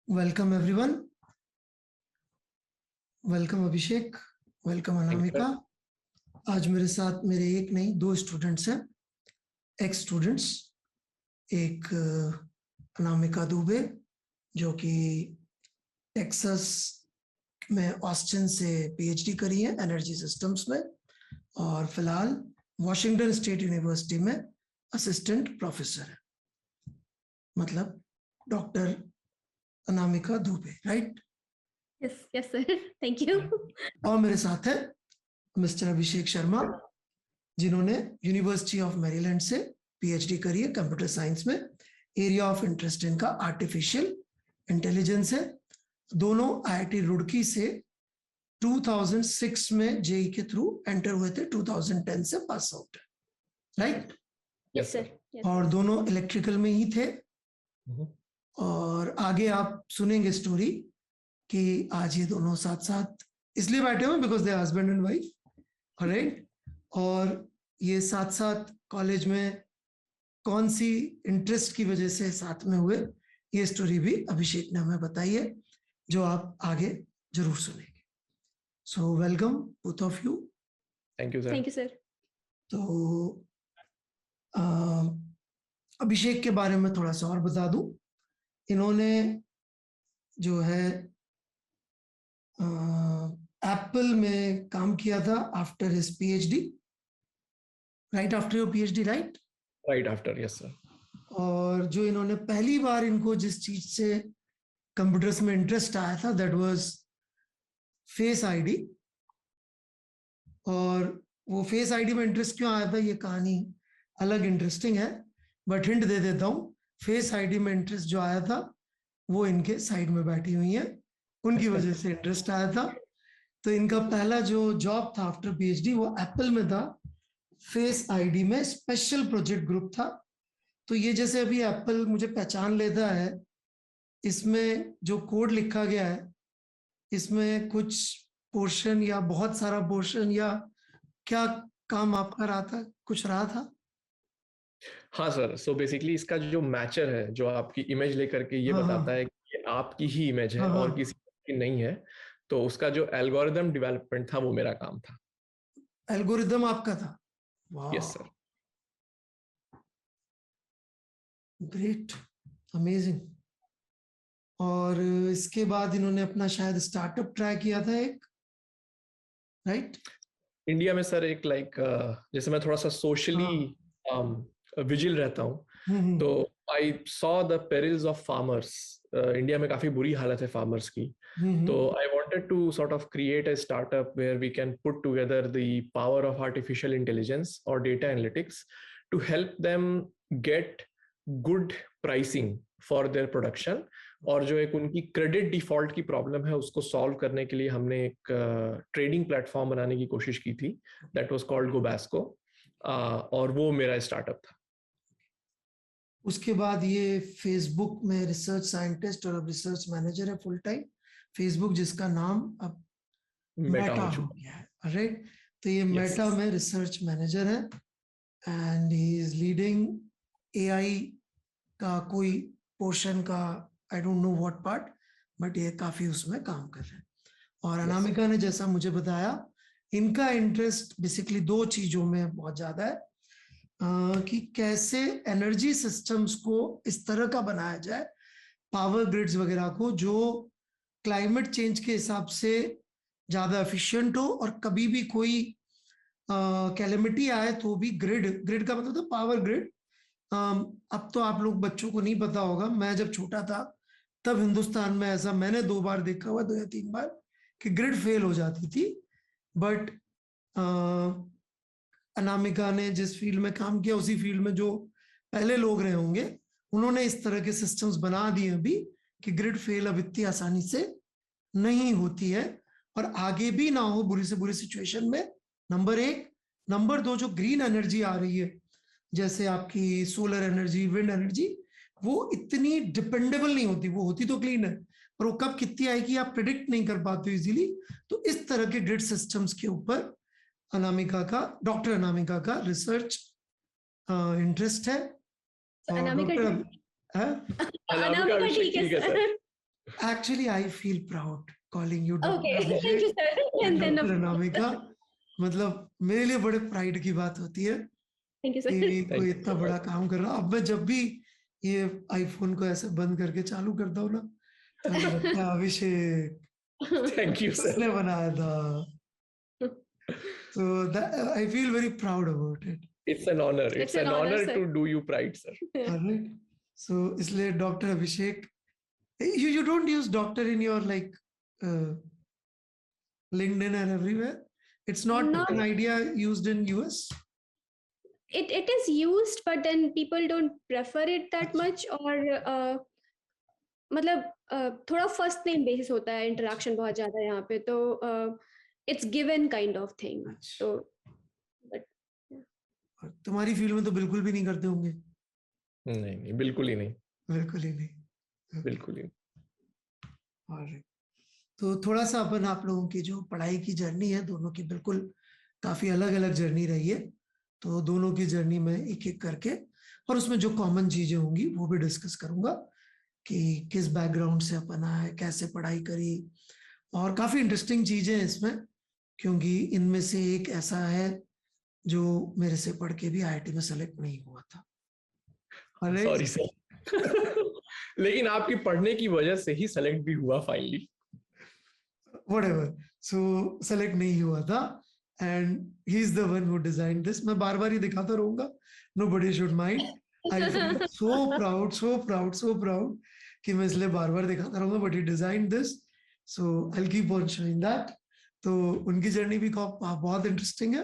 Welcome everyone. Welcome अभिषेक. Welcome Anamika. आज मेरे साथ मेरे एक नहीं दो स्टूडेंट्स हैं, एक्स स्टूडेंट्स. एक अनामिका दुबे जो कि टेक्सास में ऑस्टिन से पीएचडी करी है एनर्जी सिस्टम्स में, और फिलहाल वॉशिंगटन स्टेट यूनिवर्सिटी में असिस्टेंट प्रोफेसर है. मतलब doctor Anamika Dubey, right? Yes sir, thank you. और मेरे साथ है मिस्टर अभिषेक शर्मा, जिन्होंने यूनिवर्सिटी ऑफ मैरीलैंड से पीएचडी करी है कंप्यूटर साइंस में. एरिया ऑफ इंटरेस्ट इनका आर्टिफिशियल इंटेलिजेंस है. दोनों आईआईटी रुड़की से 2006 में जेई के थ्रू एंटर हुए थे, 2010 से पास आउट है, राइट? Yes sir. और दोनों इलेक्ट्रिकल में ही थे. और आगे आप सुनेंगे स्टोरी कि आज ये दोनों साथ साथ इसलिए बैठे हुए because they husband and wife, right? और ये साथ साथ कॉलेज में कौन सी इंटरेस्ट की वजह से साथ में हुए, ये स्टोरी भी अभिषेक ने हमें बताई है, जो आप आगे जरूर सुनेंगे. So welcome both of you. Thank you sir. Thank you sir. तो अभिषेक के बारे में थोड़ा सा और बता दूं. इन्होंने जो है एप्पल में काम किया था after his PhD, right after your PhD, right? Right after, yes sir. और जो इन्होंने पहली बार इनको जिस चीज से कंप्यूटर्स में इंटरेस्ट आया था, दैट वाज फेस आईडी. और वो फेस आईडी में इंटरेस्ट क्यों आया था, ये कहानी अलग इंटरेस्टिंग है, बट हिंट दे देता हूँ. फेस आईडी में इंटरेस्ट जो आया था वो इनके साइड में बैठी हुई है, उनकी वजह से इंटरेस्ट आया था. तो इनका पहला जो जॉब था आफ्टर पीएचडी वो एप्पल में था, फेस आईडी में स्पेशल प्रोजेक्ट ग्रुप था. तो ये जैसे अभी एप्पल मुझे पहचान लेता है, इसमें जो कोड लिखा गया है इसमें कुछ पोर्शन या बहुत सारा पोर्शन या क्या काम आपका रहा था, कुछ रहा था? हाँ सर, सो बेसिकली इसका जो मैचर है जो आपकी इमेज लेकर के ये बताता है कि आपकी ही इमेज है और किसी की नहीं है, तो उसका जो एल्गोरिदम डेवलपमेंट था वो मेरा काम था. एल्गोरिदम आपका था? Yes sir. Great, amazing. और इसके बाद इन्होंने अपना शायद स्टार्टअप ट्राई किया था एक, राइट? इंडिया में सर एक जैसे मैं थोड़ा सा सोशली विजिल रहता हूँ, तो I saw the perils of farmers. India में काफी बुरी हालत है फार्मर्स की. तो I wanted to sort of create a startup where we can put together the power of artificial intelligence और data analytics to help them get good pricing for their production. और जो एक उनकी क्रेडिट डिफॉल्ट की problem है उसको solve करने के लिए हमने एक ट्रेडिंग प्लेटफॉर्म बनाने की कोशिश की थी, दैट वाज कॉल्ड गोबैस्को. और वो मेरा स्टार्टअप था. उसके बाद ये फेसबुक में रिसर्च साइंटिस्ट और अब रिसर्च मैनेजर है फुल टाइम. फेसबुक जिसका नाम अब मेटा हो गया है, राइट? तो ये मेटा में रिसर्च मैनेजर है and he is leading AI का कोई पोर्शन का, I don't know what part, but ये काफी उसमें काम कर रहे हैं. और अनामिका ने जैसा मुझे बताया, इनका इंटरेस्ट बेसिकली दो चीजों में बहुत ज्यादा है, कि कैसे एनर्जी सिस्टम्स को इस तरह का बनाया जाए, पावर ग्रिड्स वगैरह को, जो क्लाइमेट चेंज के हिसाब से ज्यादा एफिशिएंट हो और कभी भी कोई कैलेमिटी आए तो भी ग्रिड का मतलब तो पावर ग्रिड. अब तो आप लोग बच्चों को नहीं पता होगा, मैं जब छोटा था तब हिंदुस्तान में ऐसा मैंने 2 बार देखा हुआ, 2 या 3 बार, कि ग्रिड फेल हो जाती थी. बट अनामिका ने जिस फील्ड में काम किया उसी फील्ड में जो पहले लोग रहे होंगे, उन्होंने इस तरह के सिस्टम्स बना दिए अभी कि ग्रिड फेल अब इतनी आसानी से नहीं होती है, और आगे भी ना हो बुरी से बुरी सिचुएशन में. नंबर 1. नंबर 2, जो ग्रीन एनर्जी आ रही है जैसे आपकी सोलर एनर्जी, विंड एनर्जी, वो इतनी डिपेंडेबल नहीं होती. वो होती तो क्लीन है, पर वो कब कितनी आएगी आप प्रिडिक्ट नहीं कर पाते इजीली. तो इस तरह के ग्रिड सिस्टम्स के ऊपर अनामिका का, डॉक्टर अनामिका का रिसर्च इंटरेस्ट है. अनामिका ठीक है sir. Actually, I feel proud calling you Dr. Okay, thank Abhishek you, sir. And and then, Dr. Anamika. मतलब मेरे लिए बड़े प्राइड की बात होती है thank you, sir. कि Thank कोई you इतना so बड़ा much. काम कर रहा। अब मैं जब भी ये आईफोन को ऐसे बंद करके चालू करता हूँ ना, तो मुझे लगता है अभिषेक Thank you, sir. उसने बनाया था। So that I feel very proud about it. It's an honor. It's It's an an honor, honor sir. to do you pride, sir. All right. So इसलिए Dr. Abhishek, you don't use doctor in your like LinkedIn and everywhere. It's not No, an idea used in US. it is used, but then people don't prefer it that much, or मतलब थोड़ा first name basis होता है, interaction बहुत ज्यादा यहाँ पे, तो it's given kind of thing. तो और तुम्हारी फील्ड में तो बिल्कुल भी नहीं करते होंगे। नहीं, बिल्कुल ही नहीं। बिल्कुल ही नहीं। बिल्कुल ही नहीं। और तो थोड़ा सा अपन आप लोगों की जो पढ़ाई की जर्नी है, दोनों की बिल्कुल काफी अलग अलग जर्नी रही है, तो दोनों की जर्नी में एक एक करके और उसमें जो कॉमन चीजें होंगी वो भी डिस्कस करूंगा कि किस बैकग्राउंड से अपन आए, कैसे पढ़ाई करी, और काफी इंटरेस्टिंग चीजें हैं इसमें, क्योंकि इनमें से एक ऐसा है जो मेरे से पढ़ के भी IIT में सेलेक्ट नहीं हुआ था। Sorry sir. लेकिन आपकी पढ़ने की वजह से ही सेलेक्ट भी हुआ फाइनली। Whatever. So सेलेक्ट नहीं हुआ था and he is the one who designed this. मैं बार बार ही दिखाता रहूंगा, nobody should mind. I feel so proud कि मैं इसलिए बार बार दिखाता रहूंगा, but he designed this, so I'll keep on showing that. तो उनकी जर्नी भी बहुत इंटरेस्टिंग है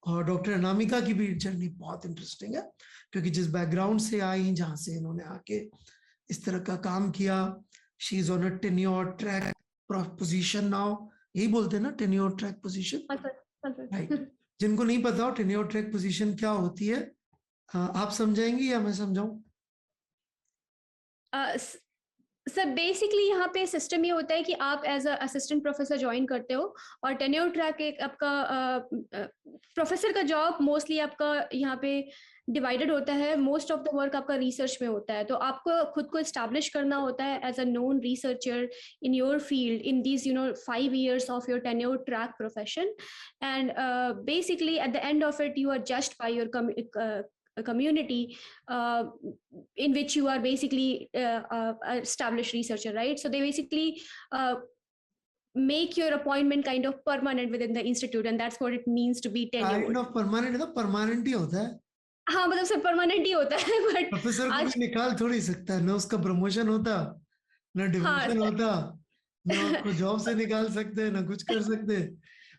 और डॉक्टर अनामिका की भी जर्नी बहुत इंटरेस्टिंग है, क्योंकि जिस बैकग्राउंड से आई, जहाँ से इन्होंने आके इस तरह का काम किया, she is on a tenure track position now, यही बोलते हैं ना, टेन्योर ट्रैक पोजीशन, राइट? जिनको नहीं पता हो टेन्योर ट्रैक पोजीशन क्या होती है, आप समझाएंगी या मैं समझाऊं? सर बेसिकली यहाँ पे सिस्टम ये होता है कि आप as a assistant professor join करते हो, और टेन्योर ट्रैक एक आपका प्रोफेसर का जॉब मोस्टली आपका यहाँ पे डिवाइडेड होता है। मोस्ट ऑफ द वर्क आपका रिसर्च में होता है, तो आपको खुद को एस्टैब्लिश करना होता है as a known researcher in your field in these 5 years of your tenure track profession, and basically at the end of it you are judged by your a community in which you are basically established researcher, right? So they basically make your appointment kind of permanent within the institute, and that's what it means to be tenured. Kind of permanent, तो permanent ही होता है। हाँ, मतलब sir permanent ही होता है, but professor को भी निकाल थोड़ी सकता है ना, उसका प्रमोशन होता ना, डिमोशन होता ना, उसको जॉब से निकाल सकते, ना कुछ कर सकते।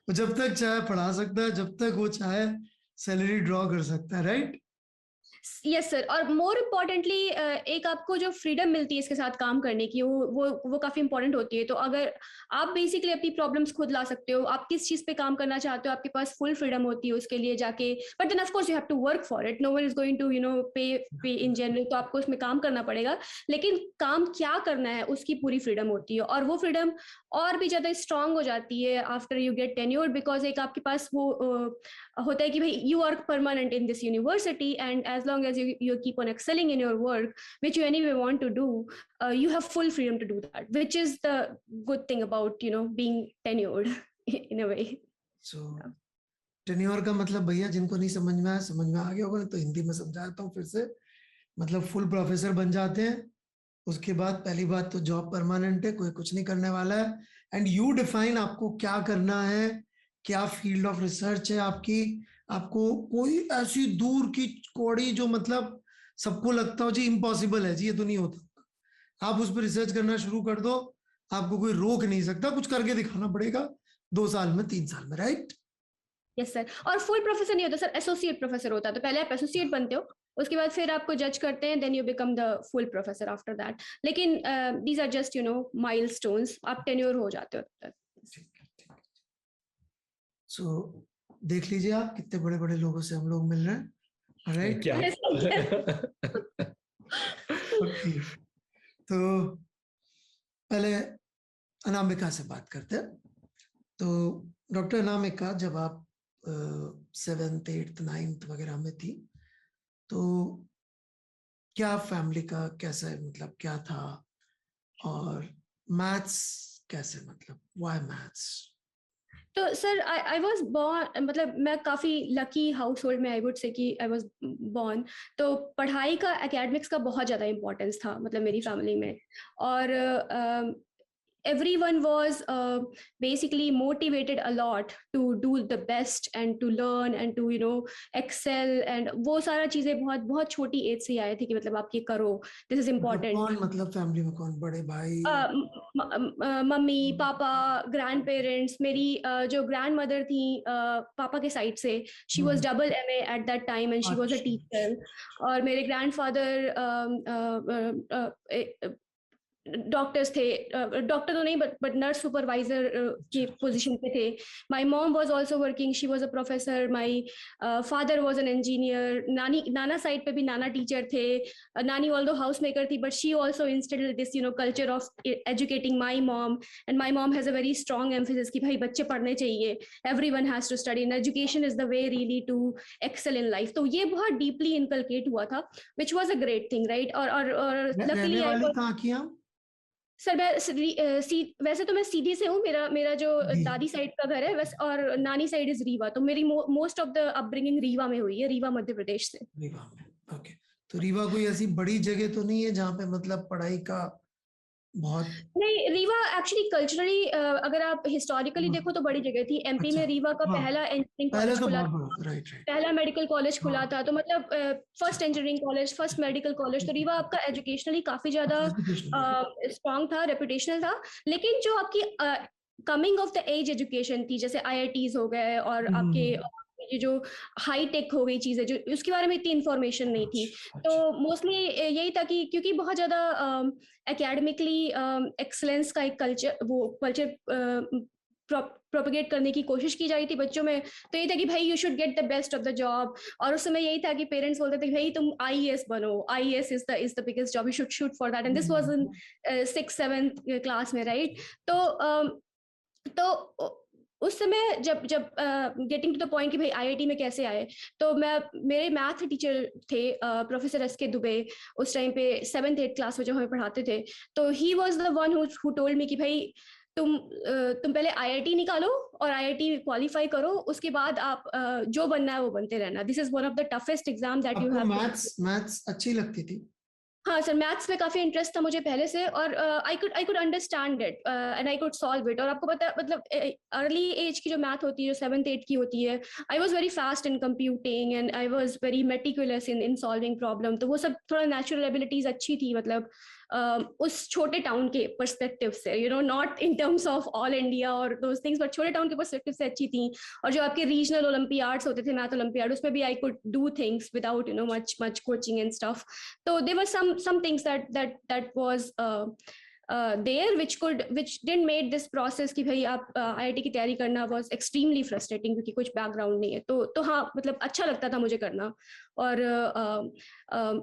वो जब तक चाहे पढ़ा सकता है, जब तक वो चाहे सैलरी ड्रॉ कर सकता है, राइट? यस सर, और मोर इम्पोर्टेंटली एक आपको जो फ्रीडम मिलती है इसके साथ काम करने की, वो काफी इंपॉर्टेंट होती है। तो अगर आप बेसिकली अपनी प्रॉब्लम्स खुद ला सकते हो, आप किस चीज पे काम करना चाहते हो, आपके पास फुल फ्रीडम होती है उसके लिए जाके, but then of course you have to work for it, no one is going to pay in general, तो आपको उसमें काम करना पड़ेगा, लेकिन काम क्या करना है उसकी पूरी फ्रीडम होती है, और वो फ्रीडम और भी ज्यादा स्ट्रांग हो जाती है after you get tenured, because एक आपके पास वो होता है कि भाई you are permanent in this university, and as long as you keep on excelling in your work, which you anyway want to do, you have full freedom to do that, which is the good thing about being tenured in a way. So tenure का मतलब भैया जिनको नहीं समझ में आया, समझ में आ गया होगा, तो हिंदी में समझाता हूँ फिर से। मतलब फुल प्रोफेसर बन जाते हैं, उसके बाद पहली बात तो जॉब परमानेंट है, कोई कुछ नहीं करने वाला है, एंड यू डिफाइन आपको क्या करना है, क्या फील्ड ऑफ रिसर्च है आपकी। आपको कोई ऐसी दूर की कौड़ी जो मतलब सबको लगता हो जी इम्पॉसिबल है जी, ये तो नहीं होता, आप उस पर रिसर्च करना शुरू कर दो, आपको कोई रोक नहीं सकता, कुछ करके दिखाना पड़ेगा 2 साल में, 3 साल में, राइट? यस सर, और फुल प्रोफेसर नहीं होता सर, एसोसिएट प्रोफेसर होता है। तो पहले आप एसोसिएट बनते हो, उसके बाद फिर आपको जज करते हैं, then you become the full professor after that. लेकिन दीज आर जस्ट माइलस्टोन्स, आप टेन्योर हो जाते हो। सो देख लीजिए आप कितने बड़े बड़े लोगों से हम लोग मिल रहे हैं, राइट? क्या ओके, तो पहले अनामिका से बात करते हैं। तो डॉक्टर अनामिका, जब आप 7th 8th 9th वगैरह में थी, तो क्या फैमिली का कैसा है, मतलब क्या था, और मैथ्स कैसे, मतलब व्हाई मैथ्स? तो सर आई वाज बॉर्न, मतलब मैं काफ़ी लकी हाउस होल्ड में आई वुड से कि आई वाज बॉर्न। तो पढ़ाई का, एकेडमिक्स का बहुत ज़्यादा इंपॉर्टेंस था मतलब मेरी फैमिली में। और everyone was basically motivated a lot to do the best and to learn and to excel, and वो सारा चीज़ें बहुत बहुत छोटी एज से ही आए थे कि मतलब आप ये करो, दिस इज इम्पोर्टेंट। कौन, मतलब फैमिली में कौन, बड़े भाई? Mummy papa, grand parents. मेरी जो ग्रैंड मदर थी पापा के साइड से, she was double MA at that time and she was a teacher. और मेरे ग्रैंडफादर डॉक्टर्स थे, डॉक्टर तो नहीं बट नर्स सुपरवाइजर की पोजीशन पे थे। My mom was also working, she was a professor. My father was an engineer. Nana side पे भी नाना टीचर थे। नानी ऑल्दो हाउस मेकर थी but she also instilled this culture of educating my mom. And my mom has a very strong emphasis कि भाई बच्चे पढ़ने चाहिए, everyone has to study and education is the way really to excel in life. तो ये बहुत deeply inculcate हुआ था, which was a great thing, right. और लकीली आई वाज, कहाँ की आप? सर मैं वैसे तो मैं सीधी से हूँ। मेरा जो दादी साइड का घर है बस, और नानी साइड इज रीवा। तो मेरी most of the upbringing Rewa में हुई है, रीवा मध्य प्रदेश से। रीवा में, ओके। तो रीवा कोई ऐसी बड़ी जगह तो नहीं है जहाँ पे मतलब पढ़ाई का बहुत? नहीं, रीवा एक्चुअली कल्चरली अगर आप हिस्टोरिकली देखो तो बड़ी जगह थी। एमपी में रीवा का पहला इंजीनियरिंग कॉलेज खुला था, राइट राइट। पहला मेडिकल कॉलेज खुला था। तो मतलब first engineering college, first medical college. तो रीवा आपका एजुकेशनली काफी ज्यादा स्ट्रॉन्ग था, रेपुटेशनल था। लेकिन जो आपकी coming of the age education थी, जैसे आईआईटीज हो गए और आपके ये जो हाई टेक हो गई चीजें, जो उसके बारे में इतनी इंफॉर्मेशन नहीं थी। तो मोस्टली यही था कि क्योंकि बहुत ज्यादा एकेडमिकली एक्सलेंस का एक कल्चर, वो कल्चर प्रोपेगेट करने की कोशिश की जा रही थी बच्चों में। तो ये था कि भाई you should get the best of the job. और उस समय यही था कि पेरेंट्स बोलते थे भाई तुम आईएएस बनो, IAS is the biggest job, you should shoot for that. And this was in 6th-7th class में, राइट। तो उस समय जब जब गेटिंग टू द पॉइंट कि भाई आईआईटी में कैसे आए, तो मेरे मैथ टीचर थे प्रोफेसर एसके दुबे। उस टाइम पे 7th-8th क्लास में जब हमें पढ़ाते थे, तो he was the one who told me कि भाई तुम पहले आईआईटी निकालो और आईआईटी क्वालिफाई करो, उसके बाद आप जो बनना है वो बनते रहना। This is one of the toughest exam that you have. Maths अच्छी लगती थी? हाँ सर, मैथ्स में काफी इंटरेस्ट था मुझे पहले से, और I could understand it and I could solve it. और आपको पता है मतलब अर्ली एज की जो मैथ होती है, जो 7th-8th की होती है, I was very fast in computing and I was very meticulous in solving problem. तो वो सब थोड़ा नेचुरल एबिलिटीज अच्छी थी, मतलब उस छोटे टाउन के पर्सपेक्टिव से, not in terms of all India और दोज थिंग्स, बट छोटे टाउन के पर्सपेक्टिव से अच्छी थी। और जो आपके रीजनल ओलंपियाड्स होते थे, मैथ ओलंपियाड, उसमें भी I could do things without much coaching and stuff. तो there were some things that was there which didn't made this process कि भाई आप आईआईटी की तैयारी करना was extremely frustrating, क्योंकि कुछ बैकग्राउंड नहीं है। तो हाँ, मतलब अच्छा लगता था मुझे करना। और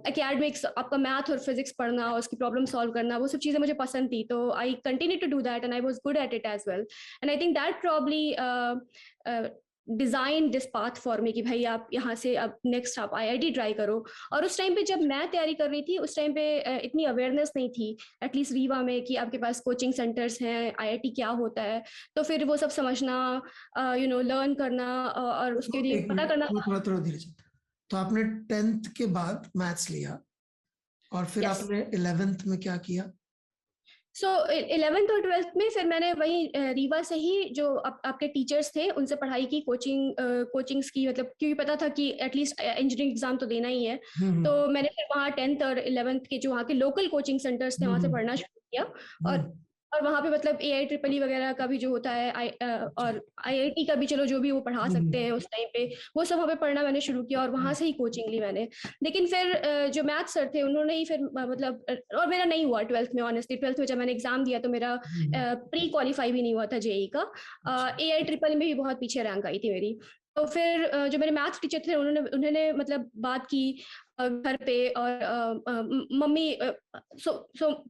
एकेडमिक्स, आपका मैथ और फिजिक्स पढ़ना, उसकी प्रॉब्लम सॉल्व करना, वो सब चीज़ें मुझे पसंद थी। तो I continue to do that and I was good at it as well. And I think that probably design this path for me कि भाई आप यहाँ से अब नेक्स्ट आप आईआईटी ट्राई करो। और उस टाइम पे जब मैं तैयारी कर रही थी, उस टाइम पे इतनी अवेयरनेस नहीं थी एटलीस्ट रीवा में कि आपके पास कोचिंग सेंटर्स हैं, आईआईटी क्या होता है। तो फिर वो सब समझना, लर्न करना और उसके लिए पता करना। थोड़ा धीरे चलते। तो आपने 10th के बाद मैथ्स लिया और फिर आपने 11th में क्या किया? सो 11th और 12th में फिर मैंने वही रीवा से ही जो आपके टीचर्स थे उनसे पढ़ाई की, कोचिंग्स की, मतलब क्योंकि पता था कि एटलीस्ट इंजीनियरिंग एग्जाम तो देना ही है। तो मैंने फिर वहाँ 10th और 11th के जो वहाँ के लोकल कोचिंग सेंटर्स थे वहाँ से पढ़ना शुरू किया। और वहाँ पे मतलब AIEEE वगैरह का भी जो होता है, और IIT का भी, चलो जो भी वो पढ़ा सकते हैं उस टाइम पे, वो सब वहाँ पे पढ़ना मैंने शुरू किया और वहाँ से ही कोचिंग ली मैंने। लेकिन फिर जो मैथ सर थे उन्होंने ही फिर मतलब, और मेरा नहीं हुआ 12th में ऑनेस्टली। 12th में जब मैंने एग्जाम दिया तो मेरा प्री क्वालिफाई भी नहीं हुआ था जेई का। AIEEE में भी बहुत पीछे रैंक आई थी मेरी। तो फिर जो मेरे मैथ्स टीचर थे उन्होंने मतलब बात की घर पे, और mummy so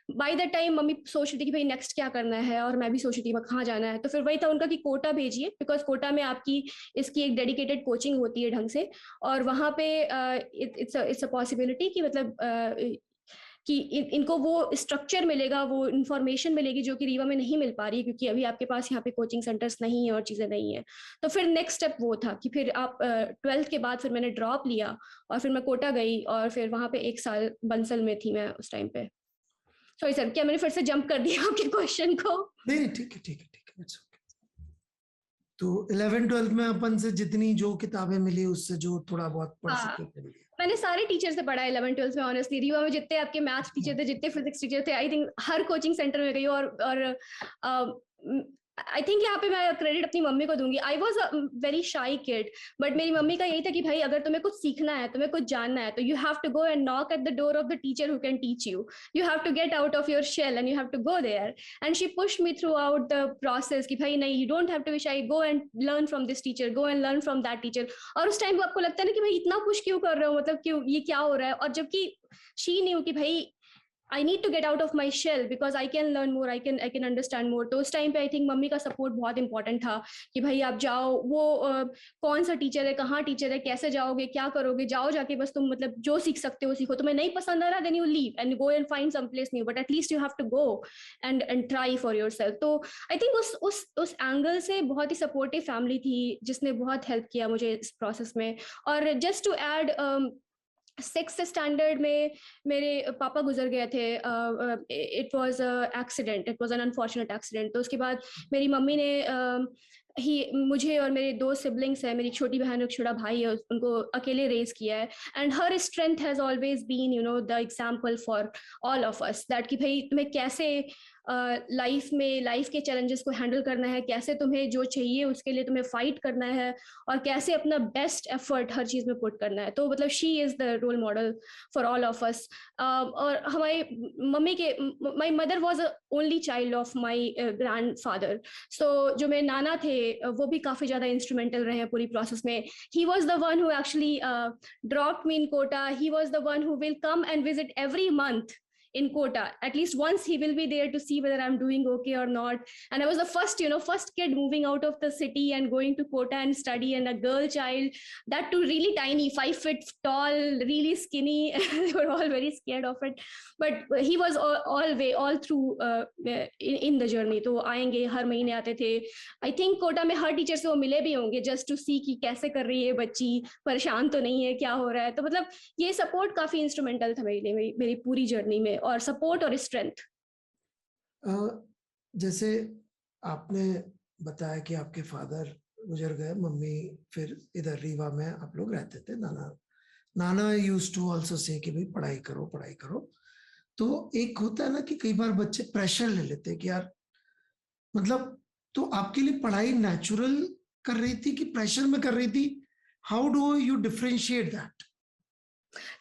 by the time mummy सोच रही थी कि भाई नेक्स्ट क्या करना है, और मैं भी सोच रही थी कहाँ जाना है। तो फिर वही था उनका कि कोटा भेजिए, बिकॉज कोटा में आपकी इसकी एक डेडिकेटेड कोचिंग होती है ढंग से, और वहाँ पे इट्स अ पॉसिबिलिटी कि मतलब कि इनको वो स्ट्रक्चर मिलेगा, वो इन्फॉर्मेशन मिलेगी जो कि रीवा में नहीं मिल पा रही है, क्योंकि अभी आपके पास यहाँ पे कोचिंग सेंटर्स नहीं है और चीज़ें नहीं है। तो फिर नेक्स्ट स्टेप वो था कि फिर आप 12th के बाद फिर मैंने ड्रॉप लिया और फिर मैं कोटा गई और फिर वहाँ पे 1 साल बंसल में थी मैं उस टाइम पे। सॉरी सर, क्या मैंने फिर से जंप कर दिया आपके क्वेश्चन को? नहीं, ठीक है, इट्स ओके। तो 11-12 में अपन से जितनी जो किताबें मिली उससे जो थोड़ा बहुत पढ़ सके पढ़ लिया। मैंने सारे टीचर से पढ़ा 11-12 में ऑनेस्टली। रीवा में जितने आपके मैथ्स टीचर थे, जितने फिजिक्स टीचर थे, I think her coaching centre में गई और आई थिंक यहाँ पे मैं क्रेडिट अपनी मम्मी को दूंगी। I was a very shy kid, but मेरी मम्मी का यही था कि भाई अगर तुम्हें कुछ सीखना है, तुम्हें कुछ जानना है, तो you have to go and knock at the door of the teacher who can teach you. You have to get out of your shell and you have to go there. And she pushed me throughout the process कि भाई नहीं, you don't have to be shy, go and learn from this teacher, go and learn from that teacher. और उस time आपको लगता है ना कि भाई इतना पुश क्यों कर रहे हो, मतलब क्यों, ये क्या हो रहा है? और जबकि शी न्यू कि भाई I need to get out of my shell because I can learn more, I can understand more. तो उस टाइम पे आई थिंक मम्मी का सपोर्ट बहुत इंपॉर्टेंट था कि भाई आप जाओ, वो कौन सा टीचर है, कहाँ टीचर है, कैसे जाओगे, क्या करोगे, जाओ जाके बस तुम मतलब जो सीख सकते हो सीखो, तुम्हें नहीं पसंद आ रहा then you leave and go and find some place new, but at least you have to go and try for yourself. तो आई थिंक उस एंगल से बहुत ही सपोर्टिव फैमिली थी जिसने बहुत हेल्प किया मुझे इस प्रोसेस में। और just to add, 6th standard में मेरे पापा गुजर गए थे। It was accident, it was an unfortunate accident. तो उसके बाद मेरी मम्मी ने मुझे और मेरे 2 सिबलिंग्स हैं, मेरी छोटी बहन और छोटा भाई है, उनको अकेले रेज किया है। And her strength has always been you know the example for all of us, that कि भाई तुम्हें कैसे लाइफ में लाइफ के चैलेंजेस को हैंडल करना है, कैसे तुम्हें जो चाहिए उसके लिए तुम्हें फाइट करना है, और कैसे अपना बेस्ट एफर्ट हर चीज़ में पुट करना है। तो मतलब she is the role model for all of us. और हमारी मम्मी के, my mother was a only child of my grandfather. So जो मेरे नाना थे वो भी काफ़ी ज़्यादा इंस्ट्रूमेंटल रहे हैं पूरी प्रोसेस में। He was the one who actually dropped me in Kota. He was the one who will come and visit every month in Kota. At least once he will be there to see whether I'm doing okay or not. And I was the first kid moving out of the city and going to Kota and study, and a girl child, that too really tiny, 5 feet tall, really skinny. They were all very scared of it. But he was all through in the journey. तो आएंगे, हर महीने आते थे। I think Kota में हर teacher से वो मिले भी होंगे just to see कि कैसे कर रही है बच्ची, परेशान तो नहीं है, क्या हो रहा है। तो मतलब ये सपोर्ट काफी इंस्ट्रूमेंटल था मेरे लिए, मेरी पूरी जर्नी में, और सपोर्ट और स्ट्रेंथ। जैसे आपने बताया कि आपके फादर गुजर गए, मम्मी फिर इधर रीवा में आप लोग रहते थे। नाना यूज्ड टू आल्सो से कि भाई पढ़ाई करो। तो एक होता है ना कि कई बार बच्चे प्रेशर ले लेते हैं कि यार, मतलब तो आपके लिए पढ़ाई नेचुरल कर रही थी कि प्रेशर में कर रही थी? How do you differentiate that?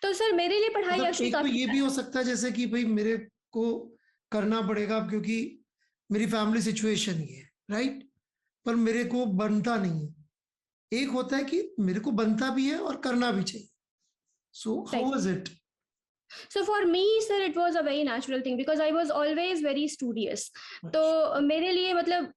तो सर मेरे लिए पढ़ाई एक तो ये भी हो सकता है जैसे कि भाई मेरे को करना पड़ेगा क्योंकि मेरी फैमिली सिचुएशन ये है, राइट, पर मेरे को बनता नहीं है। एक होता है कि मेरे को बनता भी है और करना भी चाहिए। So how was it? So for me, sir, it was a very natural thing because I was always very studious. तो मेरे लिए मतलब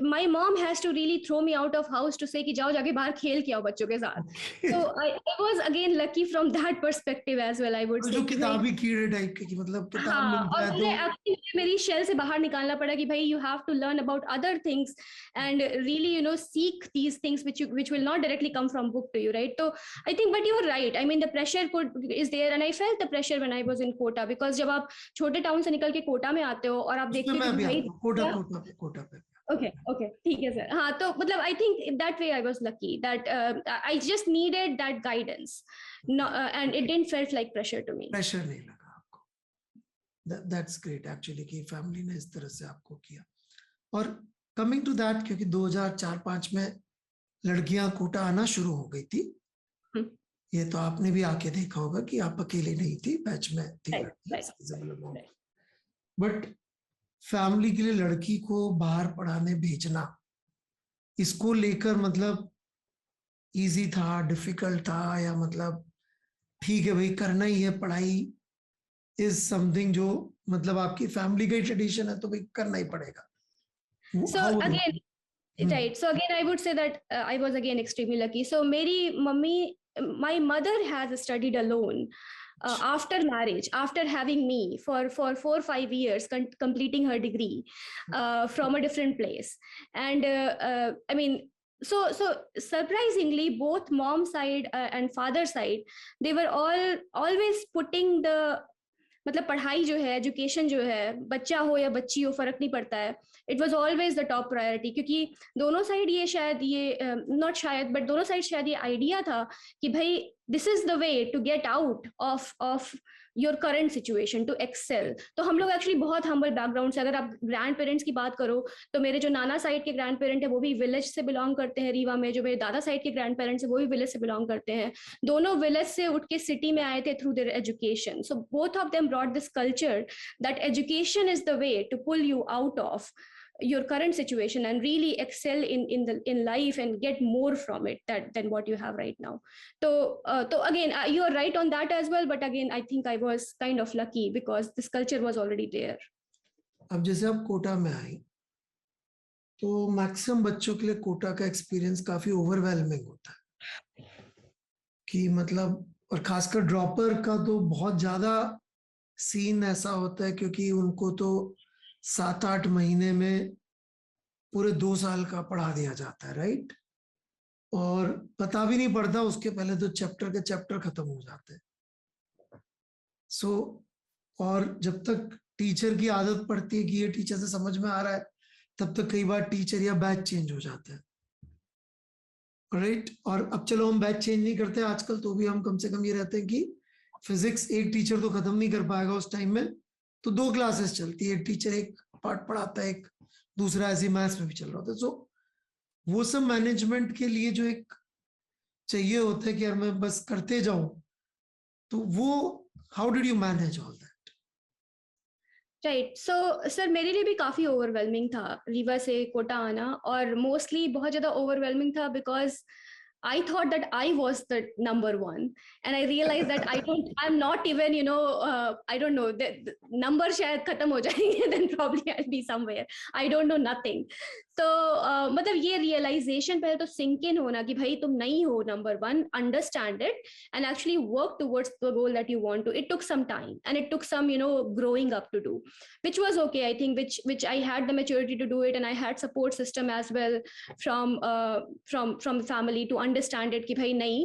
my mom has to really throw me out of house to say कि जाओ जाके बाहर खेल के आओ बच्चों के साथ। So I was again lucky from that perspective as well, I would say। जो किताबी कीड़े टाइप के, कि मतलब किताब मिल जाए तो actually मेरी शेल से बाहर निकालना पड़ा कि भाई you have to learn about other things and really seek these things which will not directly come from book to you, right? So I think, but you're right, I mean the pressure is there and I felt the pressure when I was in Kota because जब आप छोटे town से निकल के कोटा में आते हो और आप देखते हो कि भाई कोटा पे okay ठीक है सर। हाँ, तो मतलब I think that way I was lucky that I just needed that guidance, and it didn't felt like pressure to me। Pressure नहीं लगा आपको। That's great actually कि फैमिली ने इस तरह से आपको किया। और coming to that, क्योंकि 2004-5 में लड़कियां कोटा आना शुरू हो गई थी, ये तो आपने भी आके देखा होगा कि आप अकेले नहीं थी, बैच में थी। बट फैमिली के लिए लड़की को बाहर पढ़ाने भेजना, इसको लेकर मतलब इजी था, डिफिकल्ट था, या मतलब ठीक है भाई करना ही है, पढ़ाई इज समथिंग जो मतलब आपकी फैमिली का ट्रेडिशन है तो भाई करना ही पड़ेगा? So again, right, so again I would say that I was again extremely lucky. So मेरी mummy, my mother has studied alone after marriage, after having me for 4 or 5 years, completing her degree from a different place. And I mean, so surprisingly, both mom side and father side, they were always putting the, मतलब पढ़ाई जो है, education जो है, बच्चा हो या बच्ची हो फर्क नहीं पड़ता है, it was always the top priority. क्योंकि दोनों साइड ये शायद ये नॉट शायद बट दोनों साइड शायद ये आइडिया था कि भाई this is the way to get out of your current situation, to excel. तो हम लोग एक्चुअली बहुत हम्बल बैकग्राउंड से, अगर आप ग्रैंड पेरेंट्स की बात करो तो मेरे जो नाना साइड के ग्रैंड पेरेंट है वो भी विलेज से बिलोंग करते हैं रीवा में, जो मेरे दादा साइड के ग्रैंड पेरेंट्स है वो भी विलेज से बिलोंग करते हैं. दोनों विलेज से उठ के सिटी में आए थे through their education. So both of them brought this culture that education is the way to pull you out of your current situation and really excel in life and get more from it than what you have right now. So again, you are right on that as well, but again I think I was kind of lucky because this culture was already there. अब जैसे आप कोटा में आई तो maximum बच्चों के लिए कोटा का experience काफी ओवरवेलमिंग होता है कि मतलब, और खासकर ड्रॉपर का तो बहुत ज्यादा सीन ऐसा होता है क्योंकि उनको तो 7-8 महीने में पूरे 2 साल का पढ़ा दिया जाता है, राइट? और पता भी नहीं पड़ता उसके पहले तो चैप्टर के चैप्टर खत्म हो जाते हैं. और जब तक टीचर की आदत पड़ती है कि ये टीचर से समझ में आ रहा है, तब तक कई बार टीचर या बैच चेंज हो जाता है, राइट? और अब चलो हम बैच चेंज नहीं करते आजकल, तो भी हम कम से कम ये रहते हैं कि फिजिक्स एक टीचर तो खत्म नहीं कर पाएगा उस टाइम में, तो 2 क्लासेस चलती है, एक टीचर एक पार्ट पढ़ाता है, एक दूसरा ऐसे मैथ्स में भी चल रहा होता है. सो वो सब मैनेजमेंट के लिए जो एक चाहिए होता है कि यार मैं बस करते जाऊं, तो वो how did you manage all that? Right. So sir मेरे लिए भी काफी ओवरवेलमिंग था रीवा से कोटा आना, और मोस्टली बहुत ज्यादा ओवरवेलमिंग था because I thought that I was the number one, and I realized that I'm not even, I don't know, the number शायद खत्म हो जाएंगे, then probably I'll be somewhere. I don't know nothing. तो मतलब ये realization पहले तो sink in होना कि भाई तुम नहीं हो number one, understand it and actually work towards the goal that you want to. It took some time and it took some, growing up to do, which was okay, I think, which I had the maturity to do it, and I had support system as well from family to understand it कि भाई नहीं,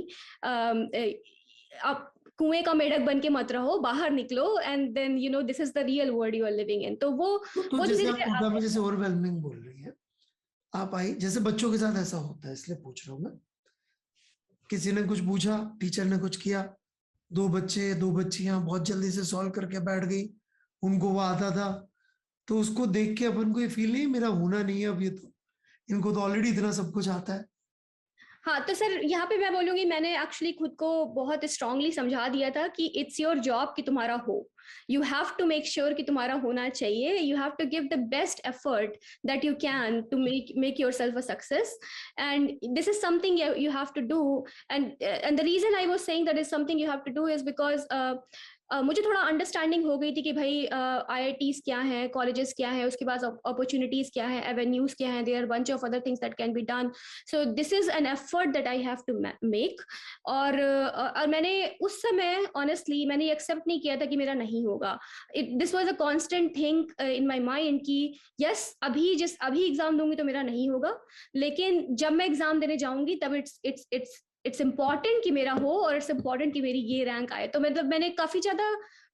आप कुएं का मेढक बन के मत रहो, बाहर निकलो, and then this is the real world you are living in. तो वो जैसे आप कोटा में जैसे ओवरवेलमिंग बोल रही है, आप आई, जैसे बच्चों के साथ ऐसा होता है, इसलिए पूछ रहा हूँ मैं. किसी ने कुछ पूछा, टीचर ने कुछ किया, 2 बच्चे 2 बच्चियां बहुत जल्दी से सॉल्व करके बैठ गई, उनको वो आता था, तो उसको देख के अपन को ये फील नहीं मेरा होना नहीं है अब, ये तो इनको तो ऑलरेडी इतना सब कुछ आता है. हाँ, तो सर यहाँ पे मैं बोलूंगी, मैंने एक्चुअली खुद को बहुत स्ट्रांगली समझा दिया था कि इट्स योर जॉब कि तुम्हारा हो. You have to make sure कि तुम्हारा होना चाहिए. You have to give the best effort that you can to make yourself a success. And this is something you have to do. And the reason I was saying that is something you have to do is because मुझे थोड़ा understanding हो गई थी कि भाई IITs क्या है, colleges क्या है, उसके बाद अपॉर्चुनिटीज क्या है, एवेन्यूज क्या है, there bunch of other things that can be done. So this is an effort that I have to make. और मैंने उस समय ऑनेस्टली मैंने एक्सेप्ट नहीं किया था कि मेरा नहीं होगा. This was a constant thing in my mind कि यस, अभी एग्जाम दूंगी तो मेरा नहीं होगा, लेकिन जब मैं एग्जाम देने जाऊंगी तब इट्स इम्पॉर्टेंट कि मेरा हो, और इट्स इम्पॉर्टेंट कि मेरी ये रैंक आए. तो मतलब मैंने काफी ज्यादा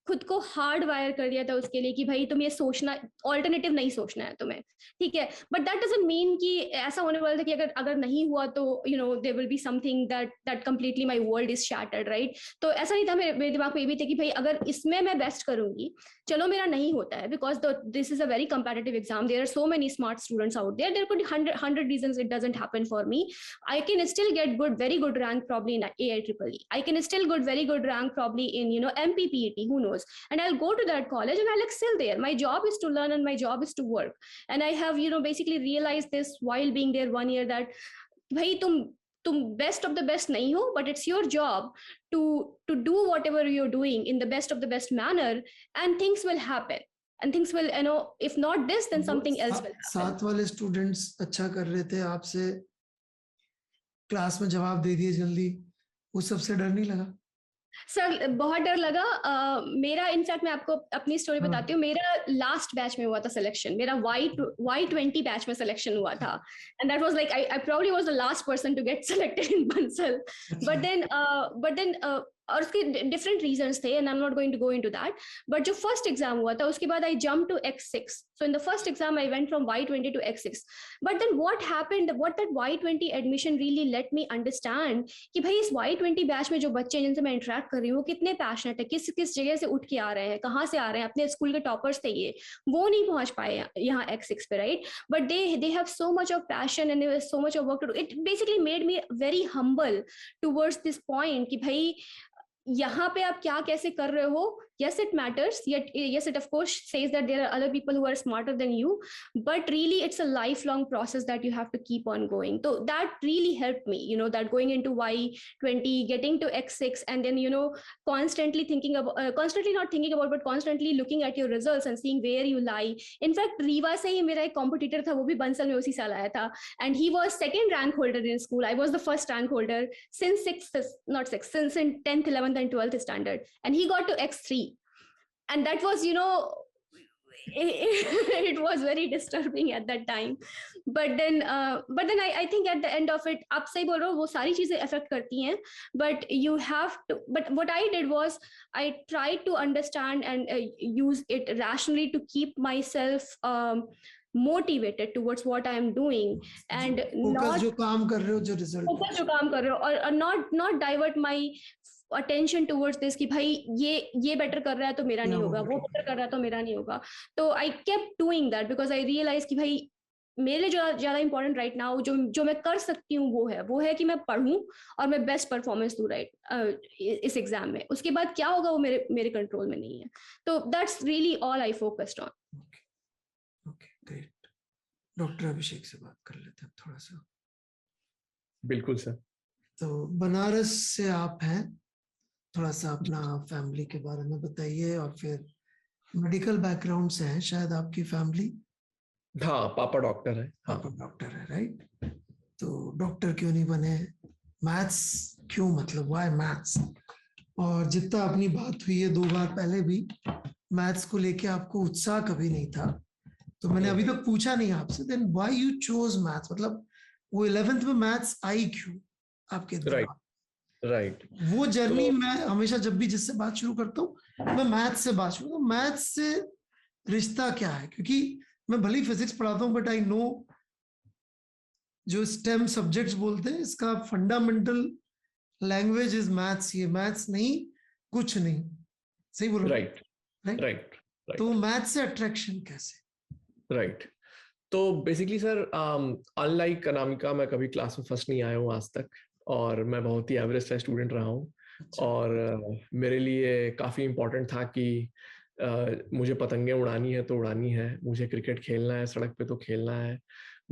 खुद को हार्ड वायर कर दिया था उसके लिए कि भाई तुम ये सोचना, ऑल्टरनेटिव नहीं सोचना है तुम्हें, ठीक है. बट दैट डजंट मीन कि ऐसा होने वाला था कि अगर नहीं हुआ तो there will be something that completely my world is shattered, right. तो ऐसा नहीं था, मेरे दिमाग में ये भी था कि भाई अगर इसमें मैं बेस्ट करूंगी, चलो मेरा नहीं होता है because this is a very competitive exam, there are so many smart students out there could 100 reasons it doesn't happen for me. I can still get very good rank probably in AIEEE. I can still get very good rank probably in MPPET, who knows, and I'll go to that college and I'll excel there. My job is to learn and my job is to work, and I have basically realized this while being there 1 year that bhai तुम best of the best नहीं हो, but it's your job to do whatever you're doing in the best of the best manner, and things will happen, and things will, if not this then something else will happen. साथ वाले students अच्छा कर रहे थे, आपसे class में जवाब दे दिए जल्दी, वो सबसे डर नहीं लगा? सर बहुत डर लगा। मेरा इनफैक्ट मैं आपको अपनी स्टोरी बताती हूँ। मेरा लास्ट बैच में हुआ था सिलेक्शन, मेरा Y20 बैच में सिलेक्शन हुआ था, and that was like I probably was the last person to get selected in Bansal. But then और उसके डिफरेंट रीजंस थे, and I am not going to go into that. But जो first exam हुआ था उसके बाद I jump to X6। So in the first exam I went from Y20 to X6। But then what happened, what that Y20 admission really let me understand कि भाई इस Y20 batch में जो बच्चे जिनसे मैं इंटरेक्ट कर रही हूँ कितने पैशनेट है, किस किस जगह से उठ के आ रहे हैं, कहाँ से आ रहे हैं, अपने स्कूल के टॉपर्स थे ये, वो नहीं पहुंच पाए यहाँ X6 पे, right? But they have so much of passion and so much of work to do. It basically made me very humble towards this point कि भाई यहाँ पे आप क्या कैसे कर रहे हो। Yes, it matters. Yet, yes, it of course says that there are other people who are smarter than you. But really, it's a lifelong process that you have to keep on going. So that really helped me, you know, that going into Y20, getting to X6, and then, you know, constantly thinking about, constantly not thinking about, but constantly looking at your results and seeing where you lie. In fact, Riva से ही मेरा एक competitor था, वो भी बंसल में उसी साल आया था, and he was second rank holder in school. I was the first rank holder since since in 10th, 11th, and 12th standard, and he got to X3. And that was, you know, it was very disturbing at that time. But then I think at the end of it, आप सही बोल रहे हो, वो सारी चीजें affect करती हैं, but you have to, but what I did was I tried to understand and use it rationally to keep myself motivated towards what I am doing, and focus जो काम कर रहे हो, जो result focus जो काम कर रहे हो, और not divert my attention towards this कि भाई ये better कर रहा है तो मेरा नहीं होगा, वो better कर रहा है तो मेरा नहीं होगा। तो I kept doing that because I realized कि भाई मेरे जो ज्यादा इंपॉर्टेंट राइट नाउ जो मैं कर सकती हूँ वो है कि मैं पढ़ूं और मैं बेस्ट परफॉर्मेंस दूं इस एग्जाम में। उसके बाद क्या होगा वो मेरे कंट्रोल में नहीं है। तो that's really all I focused on. Okay, great. Doctor Abhishek से बात कर लेते हैं थोड़ा सा। बिल्कुल सर। तो बनारस से आप हैं, थोड़ा सा अपना फैमिली के बारे में बताइए, और फिर मेडिकल बैकग्राउंड से हैं शायद आपकी फैमिली? हाँ, पापा डॉक्टर है। हाँ, पापा डॉक्टर है, राइट? तो डॉक्टर क्यों नहीं बने? मैथ्स क्यों, मतलब व्हाई मैथ्स? और जितना अपनी बात हुई है 2 बार पहले भी, मैथ्स को लेके आपको उत्साह कभी नहीं था, तो मैंने अभी तक पूछा नहीं आपसे, then why you chose maths? मतलब वो 11th में मैथ्स आई क्यों आपके दिमाग? राइट। वो जर्नी मैं हमेशा जब भी जिससे बात शुरू करता हूँ मैं मैथ्स से बात शुरू करता हूँ। मैथ्स से रिश्ता क्या है? क्योंकि मैं भले ही फिजिक्स पढ़ाता हूँ, बट आई नो जो स्टेम सब्जेक्ट्स बोलते हैं इसका फंडामेंटल लैंग्वेज इज मैथ्स। ये मैथ्स नहीं कुछ नहीं, सही बोल रहा हूं? राइट। तो मैथ्स से अट्रैक्शन कैसे? राइट। तो बेसिकली सर, अनलाइक अनामिका, मैं कभी क्लास में फर्स्ट नहीं आया हूँ आज तक, और मैं बहुत ही एवरेज सा स्टूडेंट रहा हूँ। और मेरे लिए काफ़ी इम्पोर्टेंट था कि मुझे पतंगे उड़ानी है तो उड़ानी है, मुझे क्रिकेट खेलना है सड़क पे तो खेलना है,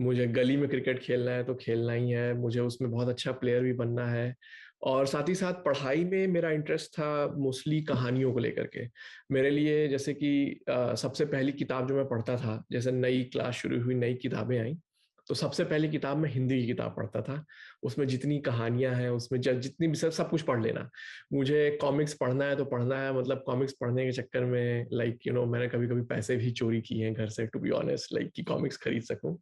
मुझे गली में क्रिकेट खेलना है तो खेलना ही है, मुझे उसमें बहुत अच्छा प्लेयर भी बनना है। और साथ ही साथ पढ़ाई में मेरा इंटरेस्ट था मोस्टली कहानियों को लेकर के। मेरे लिए जैसे कि सबसे पहली किताब जो मैं पढ़ता था, जैसे नई क्लास शुरू हुई, नई किताबें आई, तो सबसे पहली किताब मैं हिंदी की किताब पढ़ता था। उसमें जितनी कहानियां हैं, उसमें जितनी भी सब कुछ पढ़ लेना। मुझे कॉमिक्स पढ़ना है तो पढ़ना है, मतलब कॉमिक्स पढ़ने के चक्कर में लाइक यू नो मैंने कभी कभी पैसे भी चोरी किए हैं घर से, टू बी ऑनेस्ट, लाइक कि कॉमिक्स खरीद सकूं।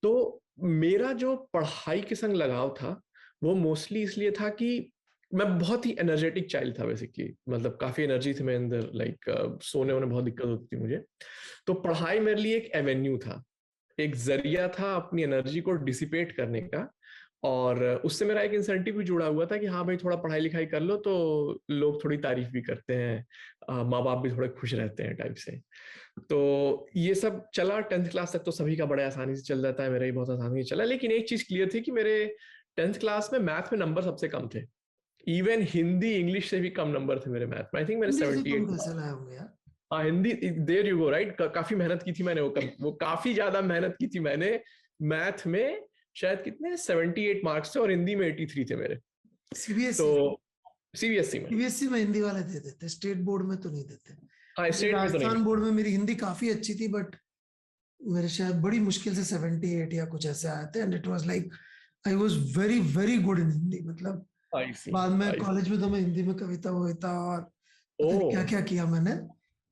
तो मेरा जो पढ़ाई के संग लगाव था वो मोस्टली इसलिए था कि मैं बहुत ही एनर्जेटिक चाइल्ड था बेसिकली, मतलब काफी एनर्जी थी मेरे अंदर, लाइक सोने में बहुत दिक्कत होती थी मुझे। तो पढ़ाई मेरे लिए एक एवेन्यू था, एक जरिया था अपनी एनर्जी को डिसिपेट करने का, और उससे मेरा एक इंसेंटिव भी जुड़ा हुआ था कि हाँ भाई थोड़ा पढ़ाई लिखाई कर लो तो लोग थोड़ी तारीफ भी करते हैं, माँ बाप भी थोड़े खुश रहते हैं टाइप से। तो ये सब चला 10th क्लास तक, तो सभी का बड़े आसानी से चल जाता है, मेरा ही बहुत आसानी से चला। लेकिन एक चीज क्लियर थी कि मेरे 10th क्लास में मैथ में नंबर सबसे कम थे, इवन हिंदी इंग्लिश से भी कम नंबर थे मेरे मैथ में। आई थिंक मेरे 78। हाँ, Hindi, there you go, right. काफी मेहनत की थी मैंने, वो काफी ज्यादा मेहनत की थी मैंने। मैथ में शायद कितने 78 मार्क्स थे और हिंदी में 83 थे मेरे। सीबीएसई में हिंदी वाले दे देते, स्टेट बोर्ड में तो नहीं देते। हाँ, स्टेट में तो नहीं। राजस्थान बोर्ड में मेरी हिंदी काफी अच्छी थी, बट मेरे शायद बड़ी मुश्किल से 78 या कुछ ऐसे आए थे, and it was like I was very very good in Hindi. मतलब बाद में कॉलेज में तो मैं हिंदी में कविता वविता और क्या क्या किया मैंने,